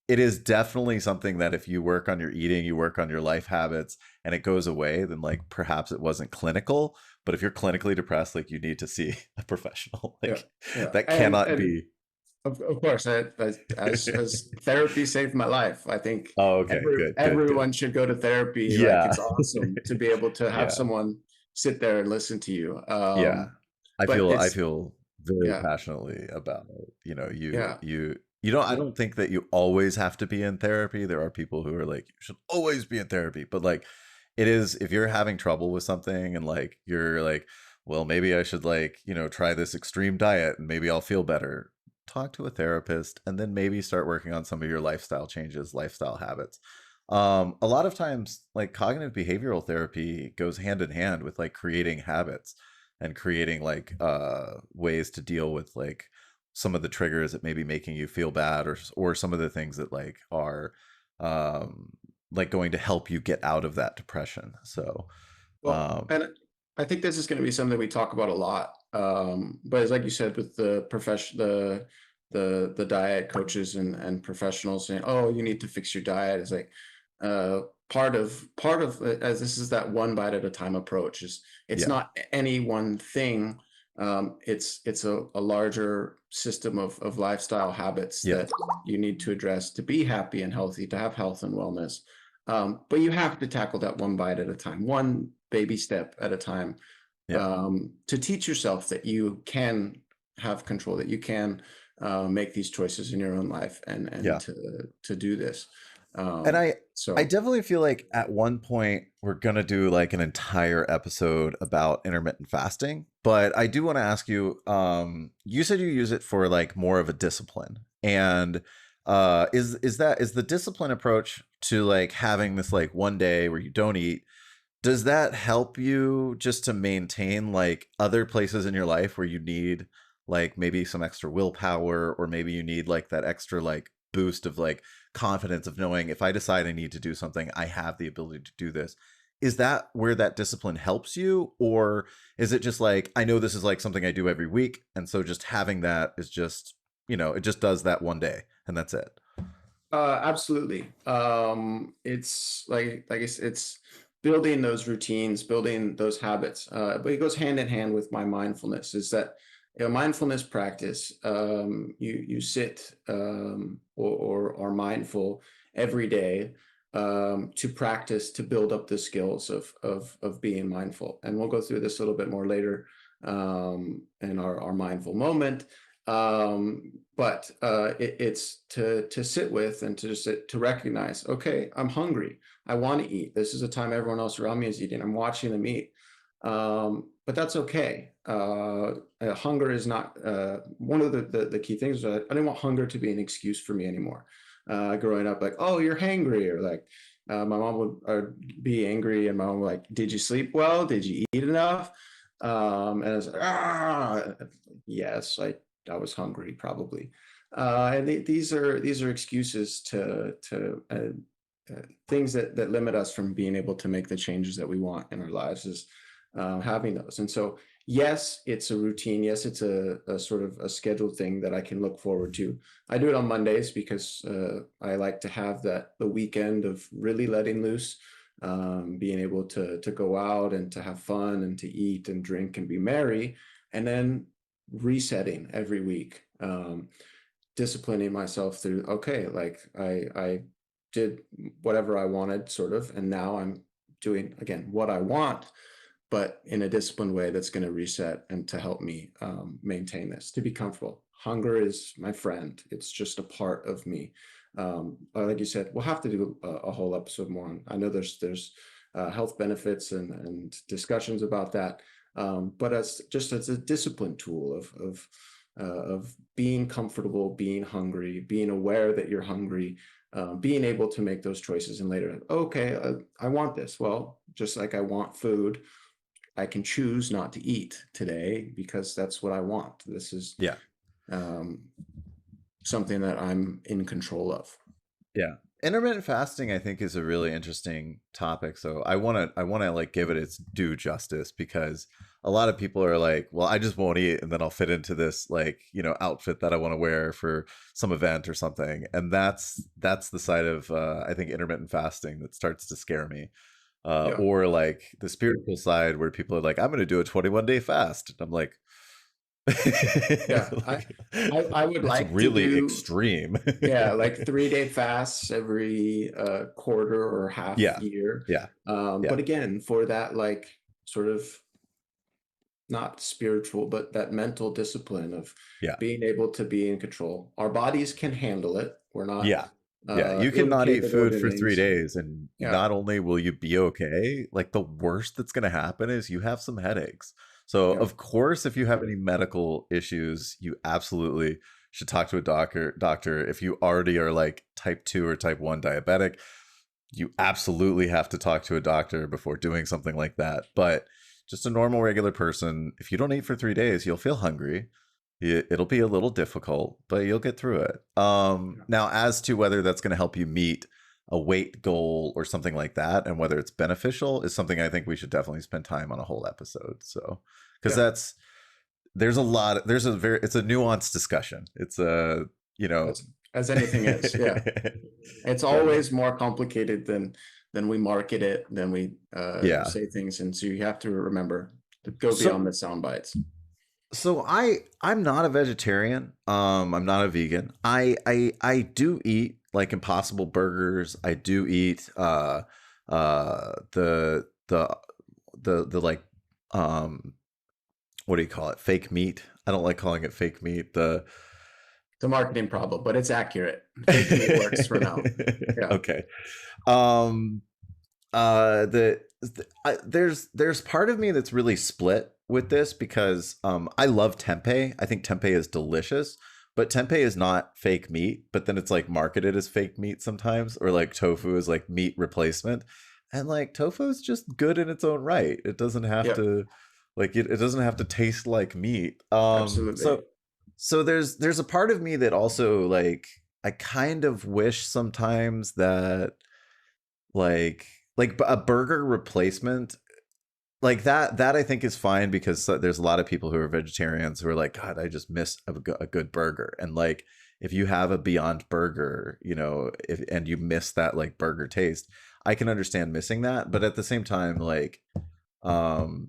A: It is definitely something that if you work on your eating, you work on your life habits, and it goes away, then like perhaps it wasn't clinical. But if you're clinically depressed, like you need to see a professional.
B: Yeah.
A: Like
B: Yeah.
A: that
B: And
A: cannot be.
B: of course, as therapy saved my life. I think
A: Oh, okay, good, good, good.
B: everyone should go to therapy. Like,
A: Yeah.
B: it's awesome to be able to have
A: Yeah.
B: someone sit there and listen to you.
A: Yeah.
B: But
A: I
B: it's
A: feel very
B: yeah,
A: passionately about,
B: yeah.
A: you know, I don't think that you always have to be in therapy. There are people who are like, you should always be in therapy. But like it is, if you're having trouble with something and like you're like, well, maybe I should like, try this extreme diet and maybe I'll feel better. Talk to a therapist and then maybe start working on some of your lifestyle changes, lifestyle habits. A lot of times like cognitive behavioral therapy goes hand in hand with like creating habits and creating like ways to deal with like some of the triggers that may be making you feel bad, or some of the things that um like going to help you get out of that depression. So
B: Well,
A: um
B: and I think this is going to be something we talk about a lot. But it's like you said, with the profession, the diet coaches and professionals saying, "Oh, you need to fix your diet." It's like uh, part of it, as this is that one bite at a time approach. Is It's
A: yeah,
B: not any one thing. It's a larger system of lifestyle habits
A: yeah,
B: that you need to address to be happy and healthy, to have health and wellness. But you have to tackle that one bite at a time, one baby step at a time,
A: yeah,
B: to teach yourself that you can have control, that you can make these choices in your own life, and
A: yeah.
B: to do this.
A: And
B: Um,
A: I
B: so,
A: definitely feel like at one point we're gonna do like an entire episode about intermittent fasting. But I do want to ask you, you said you use it for like more of a discipline. And is the discipline approach to like having this like one day where you don't eat, does that help you just to maintain like other places in your life where you need like maybe some extra willpower, or maybe you need like that extra like boost of like confidence of knowing if I decide I need to do something, I have the ability to do this? Is that where that discipline helps you? Or is it just like, I know this is like something I do every week, and so just having that is just, it just does that one day and that's it?
B: absolutely. It's like it's building those routines, building those habits. But it goes hand in hand with my mindfulness. Is that mindfulness practice? You sit or are mindful every day, to practice, to build up the skills of being mindful. And we'll go through this a little bit more later in our mindful moment. But it's to sit with and to recognize, okay, I'm hungry. I want to eat. This is a time everyone else around me is eating. I'm watching them eat. But that's okay. Hunger is not one of the key things. I didn't want hunger to be an excuse for me anymore. Growing up, like, oh, you're hangry, or like my mom would be angry, and my mom would like, did you sleep well? Did you eat enough? And I was like, yes, I was hungry probably. And these are excuses to things that limit us from being able to make the changes that we want in our lives, is having those. And so, yes, it's a routine. Yes, it's a sort of a scheduled thing that I can look forward to. I do it on Mondays because I like to have the weekend of really letting loose, being able to go out and to have fun and to eat and drink and be merry, and then resetting every week, disciplining myself through, okay, like I did whatever I wanted, sort of, and now I'm doing again what I want. but in a disciplined way that's going to reset and to help me maintain this, to be comfortable. Hunger is my friend. It's just a part of me. Like you said, we'll have to do a whole episode more on. I know there's health benefits and discussions about that, but as just as a discipline tool of being comfortable, being hungry, being aware that you're hungry, being able to make those choices and later, okay, I want this. Well, just like I want food, I can choose not to eat today because that's what I want. This is
A: Yeah.
B: um, something that I'm in control of.
A: Yeah. Intermittent fasting, I think, is a really interesting topic. So I want to like give it its due justice, because a lot of people are like, well, I just won't eat and then I'll fit into this, like, you know, outfit that I want to wear for some event or something. And that's the side of I think intermittent fasting that starts to scare me.
B: Yeah.
A: Or like the spiritual side where people are like, I'm going to do a 21-day fast. And I'm like,
B: Yeah.
A: like,
B: I would
A: that's
B: like to
A: really
B: do,
A: extreme.
B: yeah, like 3-day fasts every quarter or half
A: Yeah.
B: year.
A: Yeah.
B: But
A: Yeah.
B: again, for that, like, sort of not spiritual, but that mental discipline of
A: Yeah.
B: being able to be in control. Our bodies can handle it. We're not
A: Yeah. Yeah. You cannot eat
B: ill-capable
A: food for three
B: beings.
A: days, and
B: Yeah.
A: not only will you be okay, like the worst that's going to happen is you have some headaches. So,
B: Yeah.
A: of course, if you have any medical issues, you absolutely should talk to a doctor. If you already are like type 2 or type 1 diabetic, you absolutely have to talk to a doctor before doing something like that. But just a normal, regular person, if you don't eat for 3 days, you'll feel hungry. It'll be a little difficult, but you'll get through it.
B: Yeah.
A: Now, as to whether that's going to help you meet a weight goal or something like that, and whether it's beneficial, is something I think we should definitely spend time on a whole episode. So, because
B: Yeah.
A: there's a very, it's a nuanced discussion. It's a, you know,
B: As anything is. Yeah. It's
A: yeah,
B: always more complicated than we market it, than we
A: yeah.
B: say things. And so you have to remember to go beyond
A: So,
B: the sound bites.
A: I'm not a vegetarian. I'm not a vegan. I do eat like Impossible Burgers. I do eat the like what do you call it? Fake meat. I don't like calling it fake meat. The
B: It's a marketing problem, but it's accurate. Fake meat works for now. Yeah.
A: okay. Um there's part of me that's really split with this, because I love tempeh. I think tempeh is delicious, but tempeh is not fake meat, but then it's like marketed as fake meat sometimes, or like tofu is like meat replacement. And like tofu is just good in its own right. It doesn't have
B: Yeah.
A: to like it doesn't have to taste like meat.
B: Absolutely.
A: So there's a part of me that also like I kind of wish sometimes that like a burger replacement like that I think is fine, because there's a lot of people who are vegetarians who are like, God, I just miss a good burger. And like if you have a Beyond Burger, you know, and you miss that like burger taste, I can understand missing that. But at the same time, like um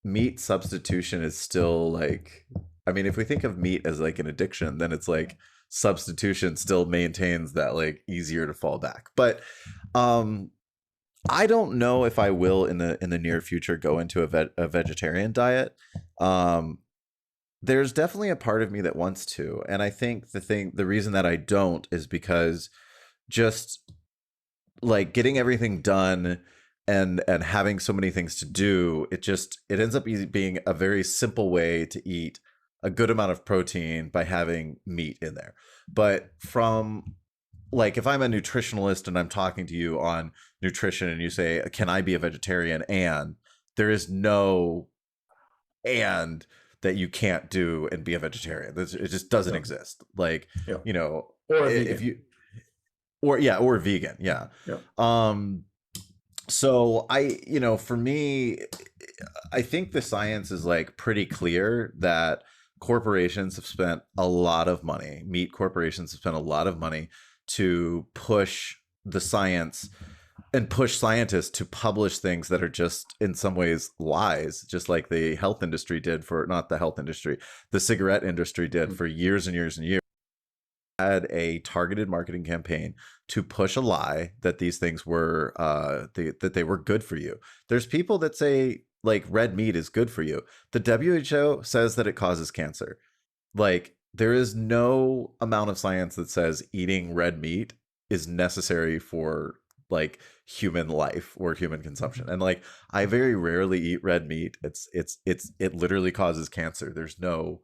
A: meat substitution is still like, I mean, if we think of meat as like an addiction, then it's like substitution still maintains that like easier to fall back. But um I don't know if I will in the near future go into a vegetarian diet. Um, there's definitely a part of me that wants to, and I think the reason that I don't is because just like getting everything done and having so many things to do, it ends up being a very simple way to eat a good amount of protein by having meat in there. But from like if I'm a nutritionalist and I'm talking to you on nutrition and you say, can I be a vegetarian? And there is no and that you can't do and be a vegetarian. It just doesn't
B: Yeah.
A: exist. Like,
B: Yeah.
A: you know,
B: Or a
A: if
B: vegan.
A: you, or yeah, or vegan. Yeah.
B: Yeah.
A: Um, so you know, for me, I think the science is like pretty clear that corporations have spent a lot of money, meat corporations have spent a lot of money to push the science and push scientists to publish things that are just in some ways lies, just like the health industry did for, not the health industry, the cigarette industry did
B: Mhm.
A: for years and years and years. Had a targeted marketing campaign to push a lie that these things were that they were good for you. There's people that say like red meat is good for you. The WHO says that it causes cancer. Like there is no amount of science that says eating red meat is necessary for like human life or human consumption.
B: Mhm.
A: And like I very rarely eat red meat. It literally causes cancer. There's no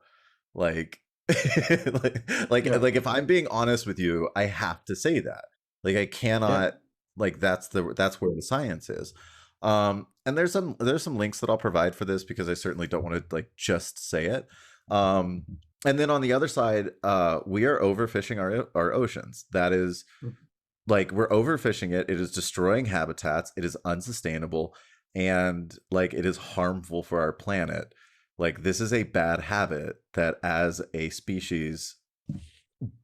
A: like
B: Yeah.
A: like if I'm being honest with you, I have to say that. Like I
B: Yeah.
A: cannot like that's where the science is. And there's some links that I'll provide for this because I certainly don't want to like just say it. Um and then on the other side, we are overfishing our oceans. That is
B: Mhm.
A: like we're overfishing it. It is destroying habitats. It is unsustainable and like it is harmful for our planet. Like this is a bad habit that as a species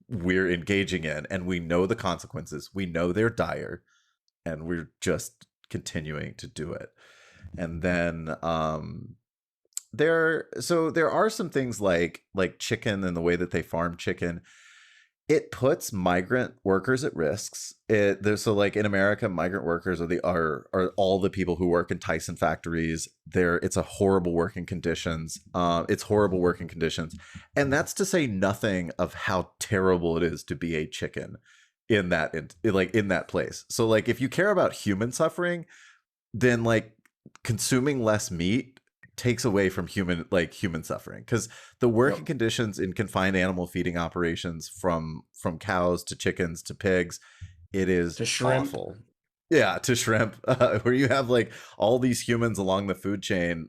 A: we're engaging in and we know the consequences. We know they're dire and we're just continuing to do it. And then there are some things like chicken and the way that they farm chicken. It puts migrant workers at risks. So like in America, migrant workers are all the people who work in Tyson factories. It's a horrible working conditions. It's horrible working conditions, and that's to say nothing of how terrible it is to be a chicken in that place. So like if you care about human suffering, then like consuming less meat takes away from human suffering because the working
B: Yep.
A: conditions in confined animal feeding operations from cows to chickens to pigs, it is
B: To shrimp.
A: awful. Yeah, to shrimp, where you have like all these humans along the food chain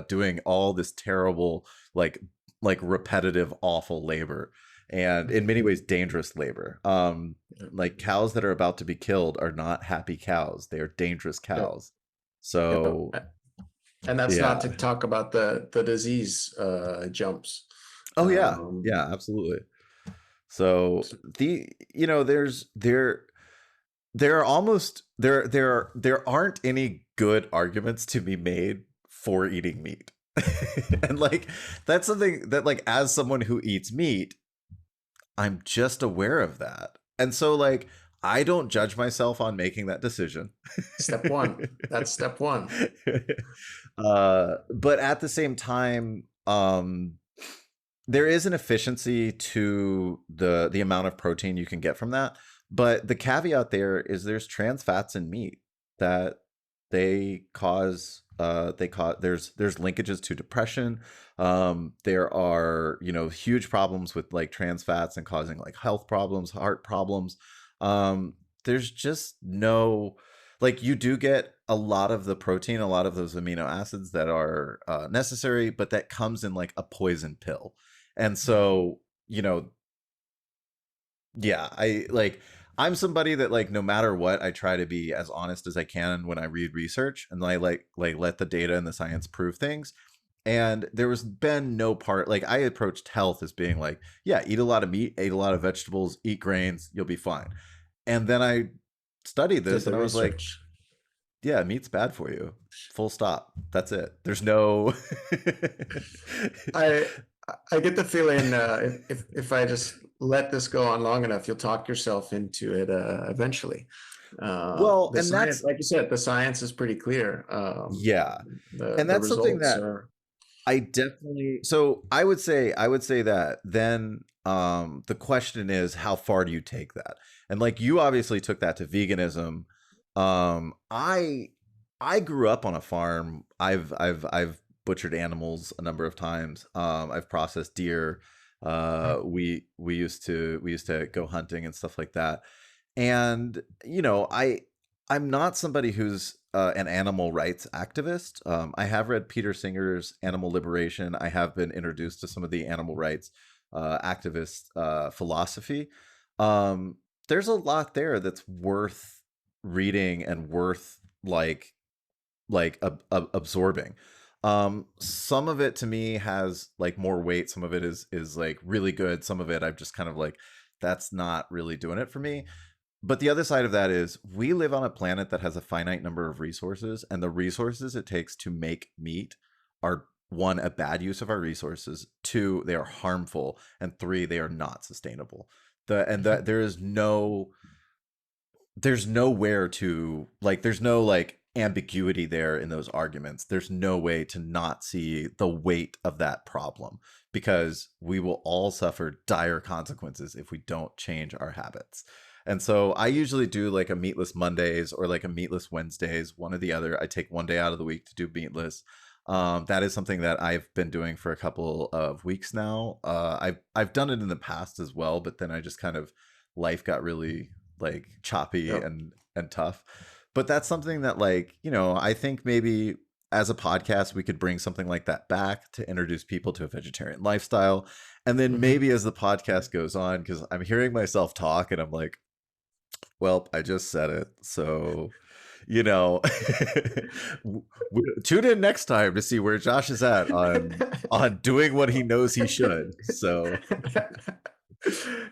A: doing all this terrible like repetitive awful labor and in
B: Mhm.
A: many ways dangerous labor.
B: Yep.
A: Like cows that are about to be killed are not happy cows, they are dangerous
B: Yep.
A: cows.
B: Yep.
A: So
B: And that's not to
A: yeah.
B: talk about the disease jumps.
A: Oh yeah.
B: Um,
A: Yeah, absolutely. So there are almost there aren't any good arguments to be made for eating meat. And like that's something that like as someone who eats meat, I'm just aware of that. And so like I don't judge myself on making that decision.
B: Step one. That's step one.
A: But at the same time, there is an efficiency to the amount of protein you can get from that. But the caveat there is there's trans fats in meat that they cause there's linkages to depression. There are, huge problems with like trans fats and causing like health problems, heart problems. There's just no like you do get a lot of the protein, a lot of those amino acids that are necessary, but that comes in like a poison pill. And so, you know, yeah, I'm somebody that like no matter what, I try to be as honest as I can when I read research and I like let the data and the science prove things. And there was been no part like I approached health as being like, yeah, eat a lot of meat, eat a lot of vegetables, eat grains, you'll be fine. And then I studied
B: Did
A: this
B: the
A: and I was like,
B: research.
A: yeah, meat's bad for you. Full stop. That's it. There's no
B: I I get the feeling if I just let this go on long enough, you'll talk yourself into it eventually.
A: Well,
B: The
A: and
B: science,
A: that's
B: like you said, the science is pretty clear.
A: yeah. And
B: The
A: that's something
B: results
A: that
B: are.
A: I definitely so I would say that then the question is how far do you take that? And like you obviously took that to veganism. Um I I grew up on a farm. I've butchered animals a number of times. I've processed deer. We used to go hunting and stuff like that. And I'm not somebody who's an animal rights activist. I have read Peter Singer's Animal Liberation. I have been introduced to some of the animal rights activist philosophy. Um, there's a lot there that's worth reading and worth absorbing. Some of it to me has like more weight. Some of it is like really good. Some of it I've just kind of like that's not really doing it for me. But the other side of that is we live on a planet that has a finite number of resources, and the resources it takes to make meat are one, a bad use of our resources, two, they are harmful, and three, they are not sustainable. There is no there's nowhere to like there's no like ambiguity there in those arguments. There's no way to not see the weight of that problem, because we will all suffer dire consequences if we don't change our habits. And so I usually do like a meatless Mondays or like a meatless Wednesdays, one or the other. I take one day out of the week to do meatless. That is something that I've been doing for a couple of weeks now. I've done it in the past as well, but then I just kind of, life got really like choppy
B: Yep.
A: and tough. But that's something that, like, I think maybe as a podcast we could bring something like that back to introduce people to a vegetarian lifestyle. And then
B: Hmm.
A: maybe as the podcast goes on, because I'm hearing myself talk and I'm like, well, I just said it. So, you know, tune in next time to see where Josh is at on doing what he knows he should. So,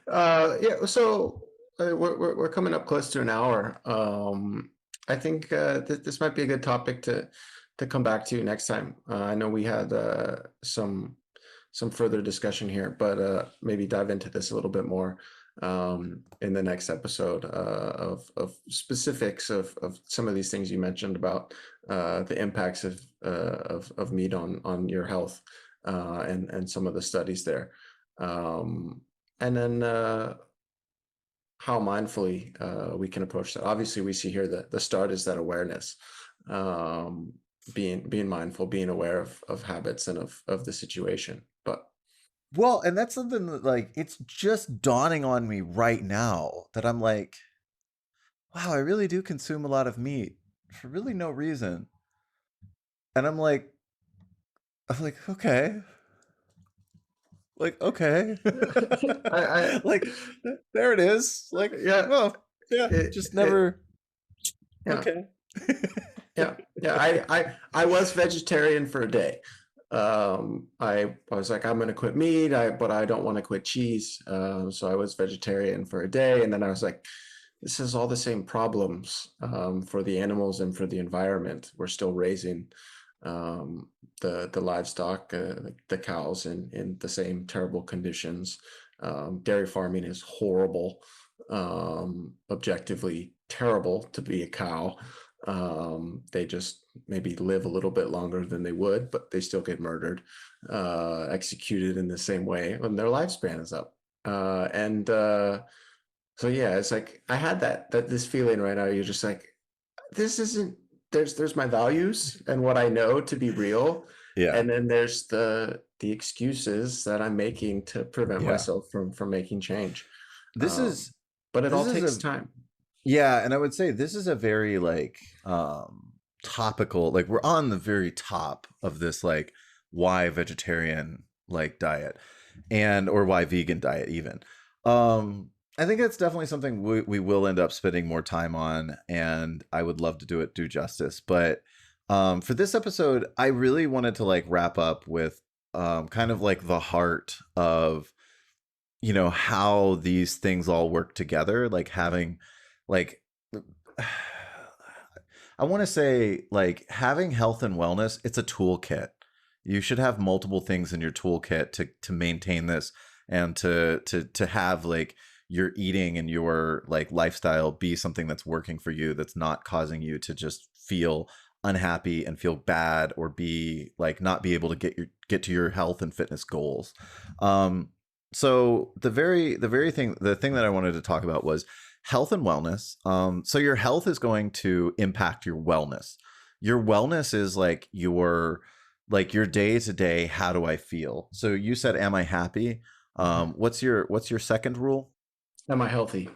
B: Yeah, so we're coming up close to an hour. I think this might be a good topic to come back to next time. I know we had some further discussion here, but maybe dive into this a little bit more in the next episode of specifics of some of these things you mentioned about the impacts of meat on your health and some of the studies there. Um, and then how mindfully we can approach that. Obviously, we see here that the start is that awareness, um, being mindful, being aware of habits and of the situation. But
A: well, and that's something that, like, it's just dawning on me right now that I'm like, wow, I really do consume a lot of meat for really no reason. And I'm like, okay, like, okay,
B: I
A: like, there it is. Like,
B: yeah,
A: well, yeah, just
B: it
A: never.
B: yeah.
A: Okay.
B: Yeah. I was vegetarian for a day. I was like, I'm gonna quit meat, but I don't want to quit cheese. So I was vegetarian for a day, and then I was like, this is all the same problems for the animals and for the environment. We're still raising um, the livestock, the cows, in the same terrible conditions. Dairy farming is horrible, objectively terrible to be a cow. They just maybe live a little bit longer than they would, but they still get murdered, executed in the same way when their lifespan is up. And so yeah, it's like I had that this feeling right now. You're just like, this isn't. There's my values and what I know to be real,
A: Yeah.
B: and then there's the excuses that I'm making to prevent
A: Yeah.
B: myself from making change.
A: This
B: Um,
A: is
B: but it
A: this
B: all
A: is
B: takes
A: a
B: time.
A: Yeah, and I would say this is a very, like, topical, like, we're on the very top of this, like, why vegetarian, like, diet, and or why vegan diet even. I think it's definitely something we will end up spending more time on, and I would love to do justice. But for this episode, I really wanted to, like, wrap up with kind of like the heart of, how these things all work together, like having, like, I want to say, like, having health and wellness, it's a toolkit. You should have multiple things in your toolkit to maintain this, and to have, like, your eating and your, like, lifestyle be something that's working for you, that's not causing you to just feel unhappy and feel bad, or be like not be able to get to your health and fitness goals. Um so the thing that I wanted to talk about was health and wellness. So your health is going to impact your wellness. Your wellness is like your day to day. How do I feel? So you said, "Am I happy?"
B: Mhm.
A: What's your second rule?
B: Am I healthy?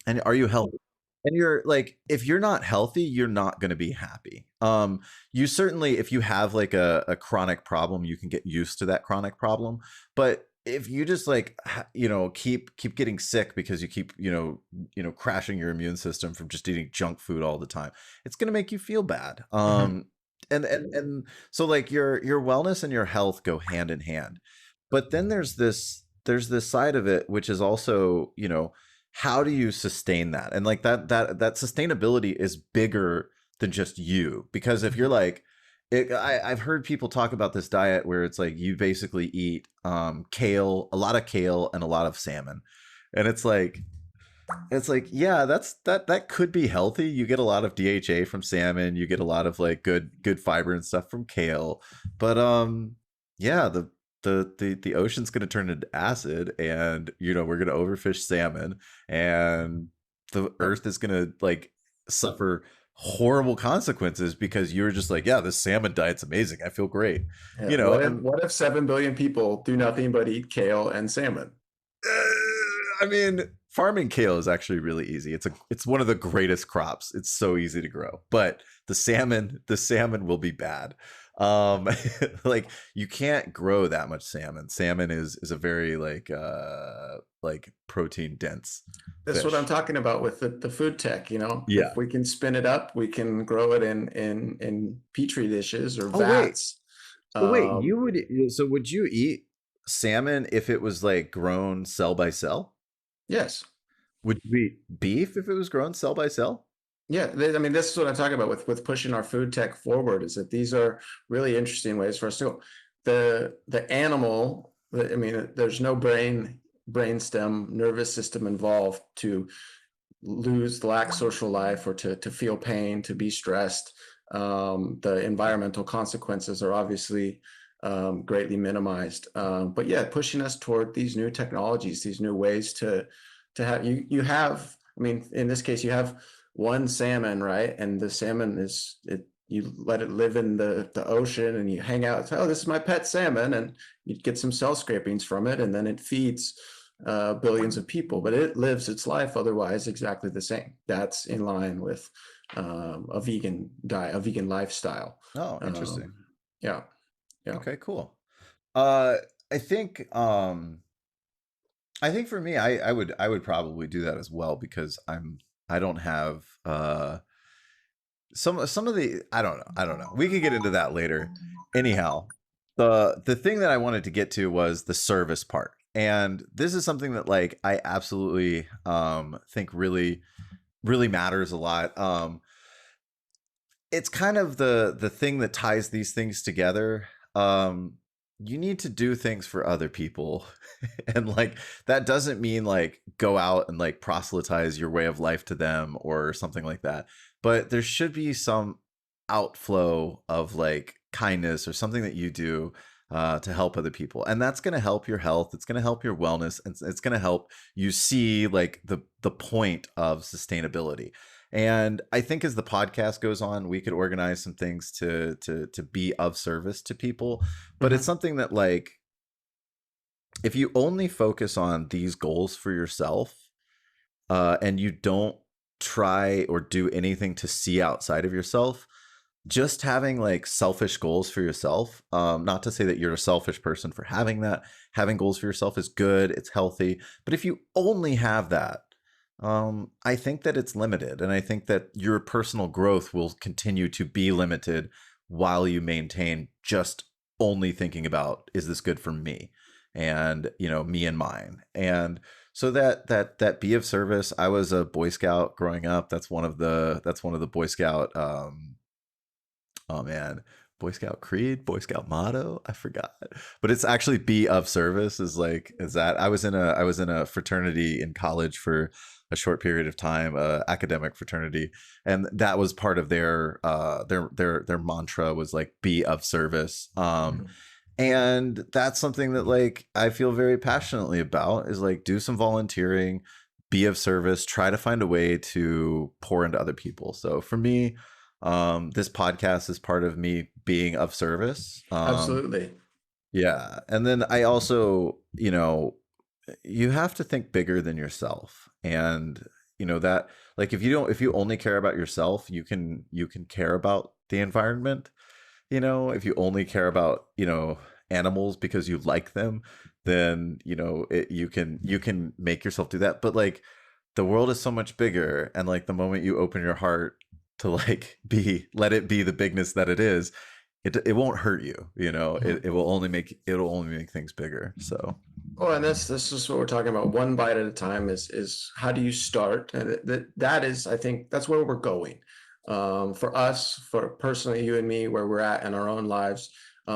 A: And are you healthy? And you're like, if you're not healthy, you're not going to be happy. You certainly, if you have like a chronic problem, you can get used to that chronic problem. But if you just, like, keep getting sick because you keep, crashing your immune system from just eating junk food all the time, it's going to make you feel bad.
B: Mhm.
A: And so, like, your wellness and your health go hand in hand. But then there's this side of it, which is also, how do you sustain that? And, like, that sustainability is bigger than just you, because if you're
B: Mhm.
A: like, I've heard people talk about this diet where it's like you basically eat kale, a lot of kale and a lot of salmon, and it's like, It's like, yeah, that could be healthy. You get a lot of DHA from salmon, you get a lot of like good fiber and stuff from kale. But yeah, the ocean's going to turn into acid, and we're going to overfish salmon, and the
B: Yep.
A: earth is going to like suffer horrible consequences because you're just like, yeah, this salmon diet's amazing. I feel great.
B: Yeah.
A: You know, and
B: What if 7 billion people do nothing but eat kale and salmon?
A: I mean, farming kale is actually really easy. It's one of the greatest crops. It's so easy to grow. But the salmon will be bad. Um like you can't grow that much salmon. Salmon is a very like protein dense
B: That's what I'm
A: fish.
B: talking about with the food tech, you know.
A: Yeah.
B: If we can spin it up, we can grow it in petri dishes or
A: Oh wait.
B: vats.
A: So wait,
B: Um,
A: would you eat salmon if it was like grown cell by cell?
B: yes.
A: Would you eat beef if it was grown cell by cell?
B: Yeah, I mean, this is what I'm talking about with pushing our food tech forward, is that these are really interesting ways for us to go. The animal, I mean, there's no brainstem, nervous system involved to lack social life or to feel pain, to be stressed. The environmental consequences are obviously greatly minimized. But yeah, pushing us toward these new technologies, these new ways to have you have. I mean, in this case, you have one salmon, right? And the salmon is it. You let it live in the ocean, and you hang out. Oh, this is my pet salmon, and you get some cell scrapings from it, and then it feeds billions of people, but it lives its life otherwise exactly the same. That's in line with a vegan diet, a vegan lifestyle.
A: Oh, interesting.
B: Um, yeah, yeah.
A: Okay, cool. Uh, I think I think for me, I would probably do that as well because I don't have some of the I don't know. We could get into that later. Anyhow, the thing that I wanted to get to was the service part. And this is something that like I absolutely think really matters a lot. It's kind of the thing that ties these things together. You need to do things for other people. And like that doesn't mean like go out and like proselytize your way of life to them or something like that. But there should be some outflow of like kindness or something that you do to help other people, and that's going to help your health. It's going to help your wellness, and it's going to help you see like the point of sustainability. And I think as the podcast goes on, we could organize some things to be of service to people. But it's
B: Hmm.
A: something that like if you only focus on these goals for yourself, and you don't try or do anything to see outside of yourself, just having like selfish goals for yourself, not to say that you're a selfish person for having that. Having goals for yourself is good, it's healthy. But if you only have that, I think that it's limited. And I think that your personal growth will continue to be limited while you maintain just only thinking about, is this good for me? And, me and mine. And so that be of service. I was a Boy Scout growing up. That's one of the Boy Scout oh man, Boy Scout creed, Boy Scout motto, I forgot. But it's actually be of service is that I was in a fraternity in college for a short period of time, academic fraternity, and that was part of their mantra was like be of service. And that's something that like I feel very passionately about is like do some volunteering, be of service, try to find a way to pour into other people. So for me, this podcast is part of me being of service.
B: Absolutely.
A: Yeah. And then I also, you have to think bigger than yourself. And that like if you only care about yourself, you can care about the environment. If you only care about, animals because you like them, then, you can make yourself do that. But like the world is so much bigger, and like the moment you open your heart to like let it be the bigness that it is, it won't hurt you,
B: Mhm.
A: it'll only make things bigger. So
B: Well, and this is what we're talking about. One bite at a time is how do you start? And that is, I think, that's where we're going. For us, for personally, you and me, where we're at in our own lives,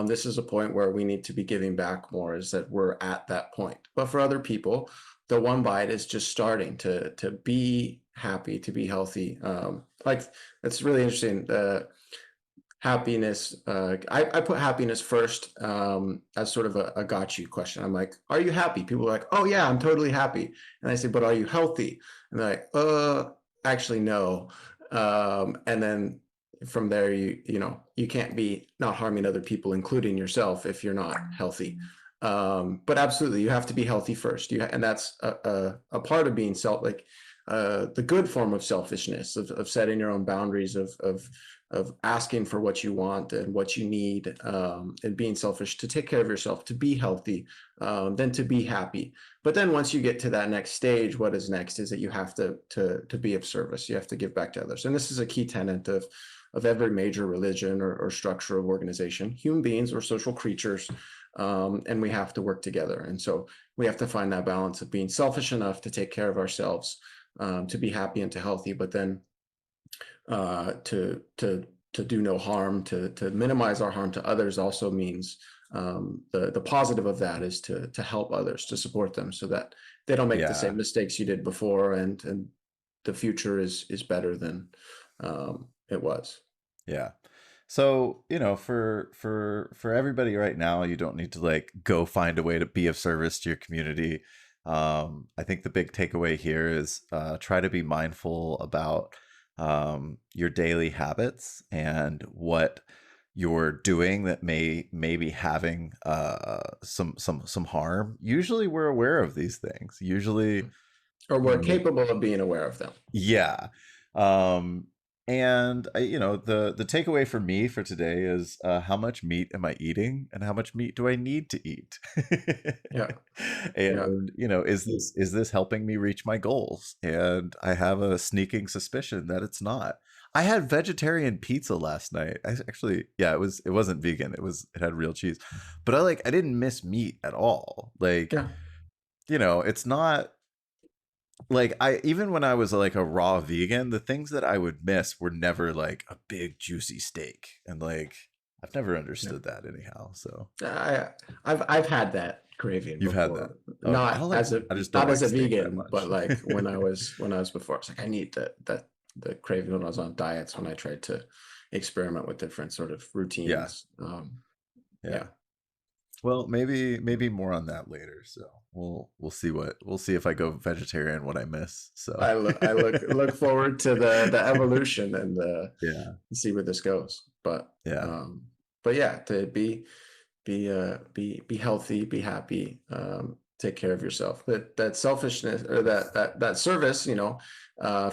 B: this is a point where we need to be giving back more. Is that we're at that point. But for other people, the one bite is just starting to be happy, to be healthy. Like it's really interesting. Happiness, I put happiness first, as sort of a got you question. I'm like, are you happy? People are like, oh yeah, I'm totally happy. And I say, but are you healthy? And they're like, actually no. And then from there, you can't be not harming other people, including yourself, if you're not healthy. But absolutely, you have to be healthy first. And that's a part of being the good form of selfishness, of setting your own boundaries, of asking for what you want and what you need, and being selfish to take care of yourself, to be healthy, then to be happy. But then once you get to that next stage, what is next is that you have to be of service. You have to give back to others. And this is a key tenet of every major religion or structure of organization. Human beings are social creatures, and we have to work together. And so we have to find that balance of being selfish enough to take care of ourselves, to be happy and to healthy, but then to do no harm, to minimize our harm to others also means, the positive of that is to help others, to support them so that they don't make the
A: Yeah.
B: same mistakes you did before, and the future is better than it was.
A: Yeah. So, for everybody right now, you don't need to like go find a way to be of service to your community. I think the big takeaway here is try to be mindful about your daily habits and what you're doing that may be having some harm. Usually we're aware of these things. Usually,
B: Or
A: you
B: we're
A: know,
B: capable of being aware of them.
A: yeah. Um, and the takeaway for me for today is how much meat am I eating and how much meat do I need to eat?
B: Yeah, yeah.
A: And is this helping me reach my goals? And I have a sneaking suspicion that it's not. I had vegetarian pizza last night. I actually, yeah, it wasn't vegan. It had real cheese. But I didn't miss meat at all. Like,
B: Yeah.
A: it's not like I even when I was like a raw vegan, the things that I would miss were never like a big juicy steak, and like I've never
B: Yeah.
A: understood that anyhow. So
B: I I've had that craving
A: you've had that.
B: before,
A: Okay, I don't
B: not
A: like.
B: as a
A: I just don't
B: not as
A: like
B: a
A: steak that
B: vegan, but
A: much.
B: like when I was before. It's like I need the craving when I was on diets, when I tried to experiment with different sort of
A: Yeah,
B: routines.
A: yeah.
B: Yeah,
A: Well, maybe more on that later. So we'll see if I go vegetarian what I miss. So
B: I look forward to the evolution and
A: yeah,
B: see where this goes.
A: yeah,
B: Um, but yeah, to be healthy, be happy, take care of yourself. That selfishness, or that service,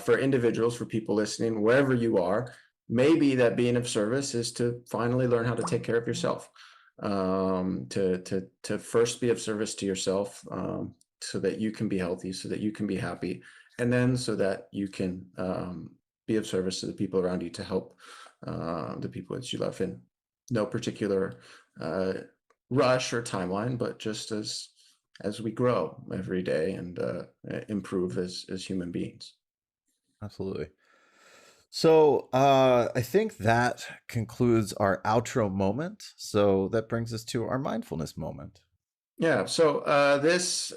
B: for individuals, for people listening, wherever you are, maybe that being of service is to finally learn how to take care of yourself. To first be of service to yourself, so that you can be healthy, so that you can be happy, and then so that you can, be of service to the people around you, to help the people that you love, in no particular uh, rush or timeline, but just as we grow every day and improve as human beings.
A: absolutely. So I think that concludes our outro moment. So that brings us to our mindfulness moment.
B: Yeah. So this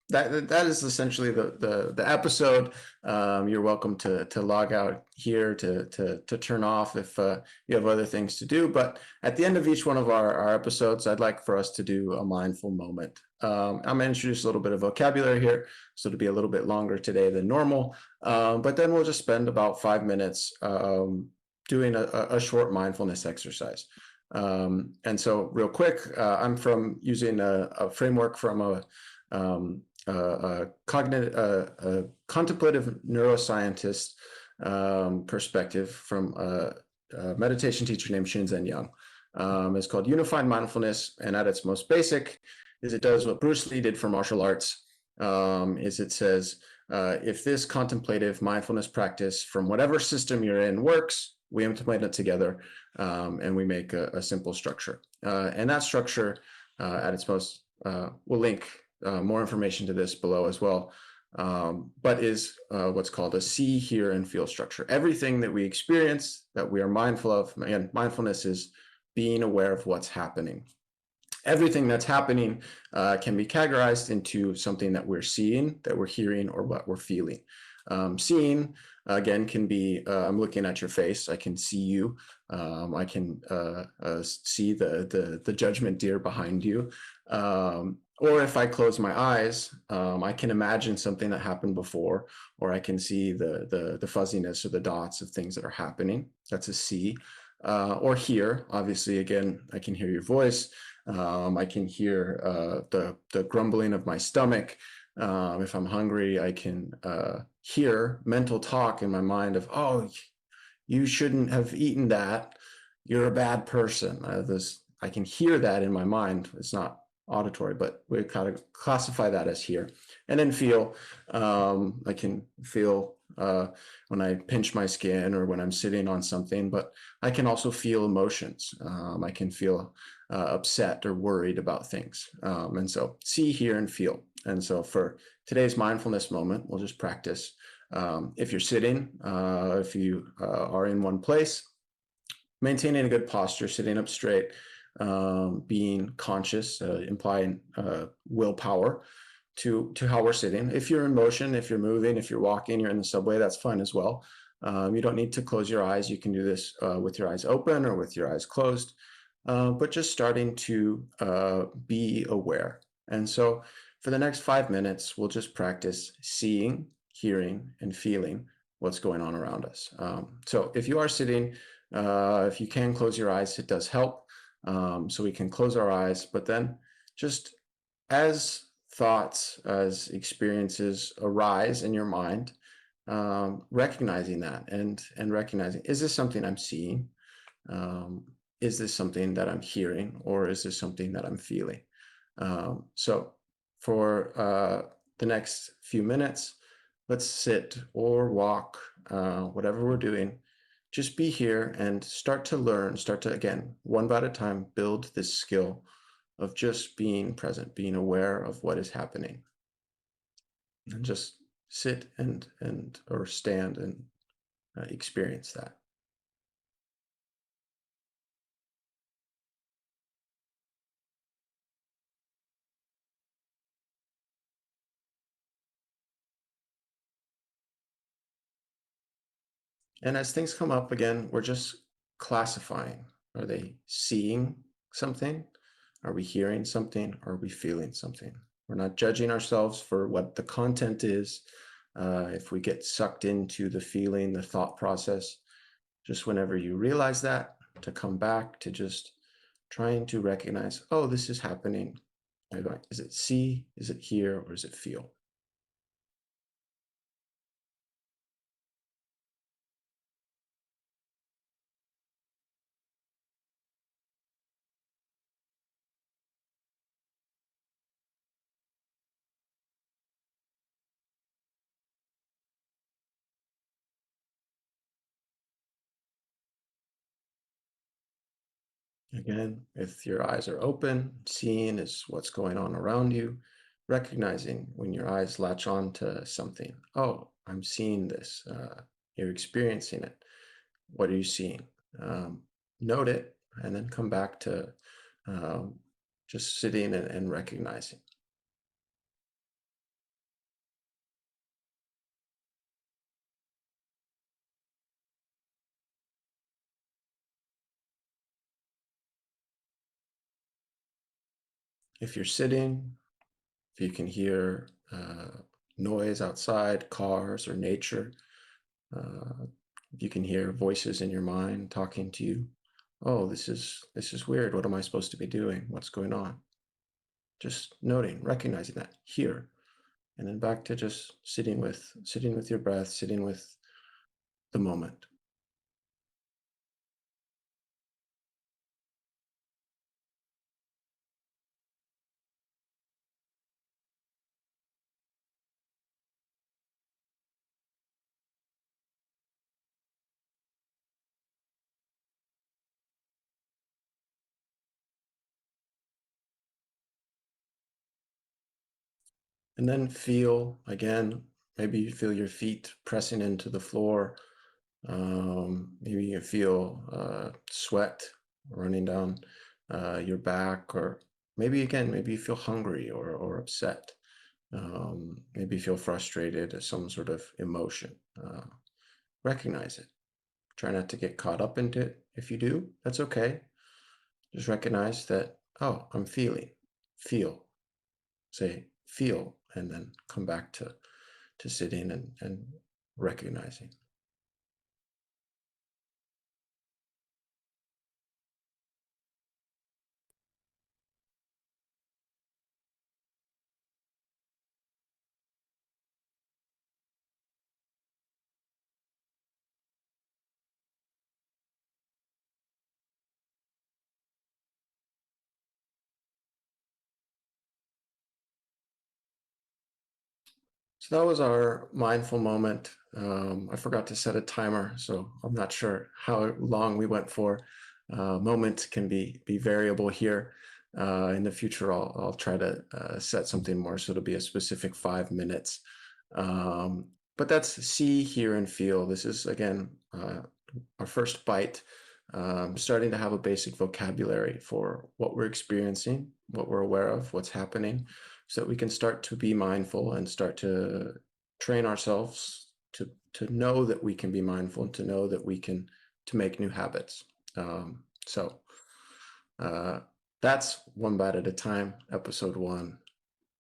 B: that is essentially the episode. You're welcome to log out here, to turn off if you have other things to do. But at the end of each one of our episodes, I'd like for us to do a mindful moment. I'm going to introduce a little bit of vocabulary here, so it'll be a little bit longer today than normal. But then we'll just spend about 5 minutes doing a short mindfulness exercise. And so real quick, I'm from using a framework from a contemplative neuroscientist perspective, from a meditation teacher named Shinzen Young. It's called Unified Mindfulness, and at its most basic is it does what Bruce Lee did for martial arts, is it says, if this contemplative mindfulness practice from whatever system you're in works, we implement it together, and we make a simple structure. And that structure, at its most, we'll link more information to this below as well, but is what's called a see, hear, and feel structure. Everything that we experience, that we are mindful of, and mindfulness is being aware of what's happening. everything that's happening can be categorized into something that we're seeing, that we're hearing, or what we're feeling. Seeing, again, can be, I'm looking at your face, I can see you, I can see the judgment deer behind you. Or if I close my eyes, I can imagine something that happened before, or I can see the fuzziness or the dots of things that are happening. That's a see. Or hear, obviously, again, I can hear your voice. I can hear the grumbling of my stomach. If I'm hungry, I can hear mental talk in my mind of, oh, you shouldn't have eaten that. You're a bad person. I can hear that in my mind. It's not auditory, but we kind of classify that as hear. And then feel. I can feel when I pinch my skin or when I'm sitting on something, but I can also feel emotions. I can feel upset or worried about things. And so see, hear, and feel. And so for today's mindfulness moment, we'll just practice. If you're sitting, if you are in one place, maintaining a good posture, sitting up straight, being conscious, implying willpower to how we're sitting. If you're in motion, if you're moving, if you're walking, you're in the subway, that's fine as well. You don't need to close your eyes. You can do this with your eyes open or with your eyes closed, but just starting to be aware. And so for the next 5 minutes, we'll just practice seeing, hearing, and feeling what's going on around us. So if you are sitting, if you can close your eyes, it does help. So we can close our eyes, but then just as thoughts, as experiences arise in your mind, recognizing that and recognizing, is this something I'm seeing? Is this something that I'm hearing, or is this something that I'm feeling? So for the next few minutes, let's sit or walk, whatever we're doing. Just be here and start to learn, start to, again, one bite at a time, build this skill of just being present, being aware of what is happening, and just sit and or stand and experience that. And as things come up again, we're just classifying. Are they seeing something? Are we hearing something? Are we feeling something? We're not judging ourselves for what the content is. If we get sucked into the feeling, the thought process, just whenever you realize that, to come back to just trying to recognize, oh, this is happening. Is it see? Is it hear? Or is it feel? Again, if your eyes are open, seeing is what's going on around you, recognizing when your eyes latch on to something. Oh, I'm seeing this. You're experiencing it. What are you seeing? Note it, and then come back to um, just sitting and recognizing. If you're sitting, if you can hear noise outside, cars or nature, uh, you can hear voices in your mind talking to you. Oh, this is weird. What am I supposed to be doing? What's going on? Just noting, recognizing that here, and then back to just sitting with your breath, sitting with the moment. And then feel again, maybe you feel your feet pressing into the floor. Maybe you feel sweat running down your back, or maybe again, maybe you feel hungry or upset. Maybe you feel frustrated or some sort of emotion. Recognize it. Try not to get caught up into it. If you do, that's okay. Just recognize that, oh, I'm feeling. Feel. Say feel, and then come back to sitting and recognizing. So that was our mindful moment. I forgot to set a timer, so I'm not sure how long we went for. Moments can be variable here. In the future, I'll try to set something more, so it'll be a specific 5 minutes. But that's see, hear, and feel. This is again our first bite. Starting to have a basic vocabulary for what we're experiencing, what we're aware of, what's happening, so that we can start to be mindful and start to train ourselves to know that we can be mindful and to know that we can to make new habits. So that's one bite at a time. Episode 1.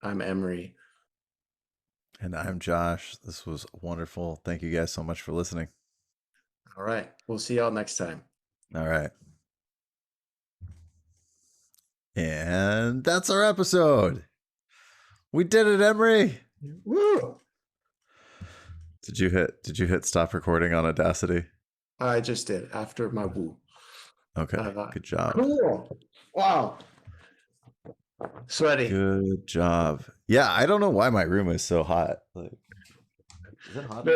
B: I'm Emory.
A: And I'm Josh. This was wonderful. Thank you guys so much for listening.
B: All right, we'll see y'all next time.
A: All right. And that's our episode. We did it, Emory.
B: Woo!
A: Did you hit stop recording on Audacity?
B: I just did after my woo.
A: Okay. Good job.
B: Cool. Wow. Sweaty.
A: Good job. Yeah, I don't know why my room is so hot. Like, is it hot?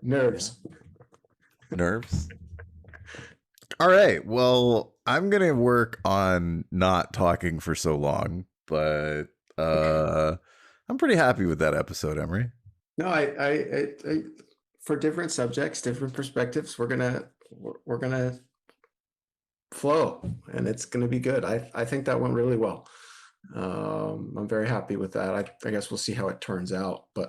B: Nerves.
A: Yeah. Nerves. All right. Well, I'm gonna work on not talking for so long, but I'm pretty happy with that episode, Emery.
B: No, I for different subjects, different perspectives, we're gonna flow, and it's gonna be good. I think that went really well. I'm very happy with that. I guess we'll see how it turns out, but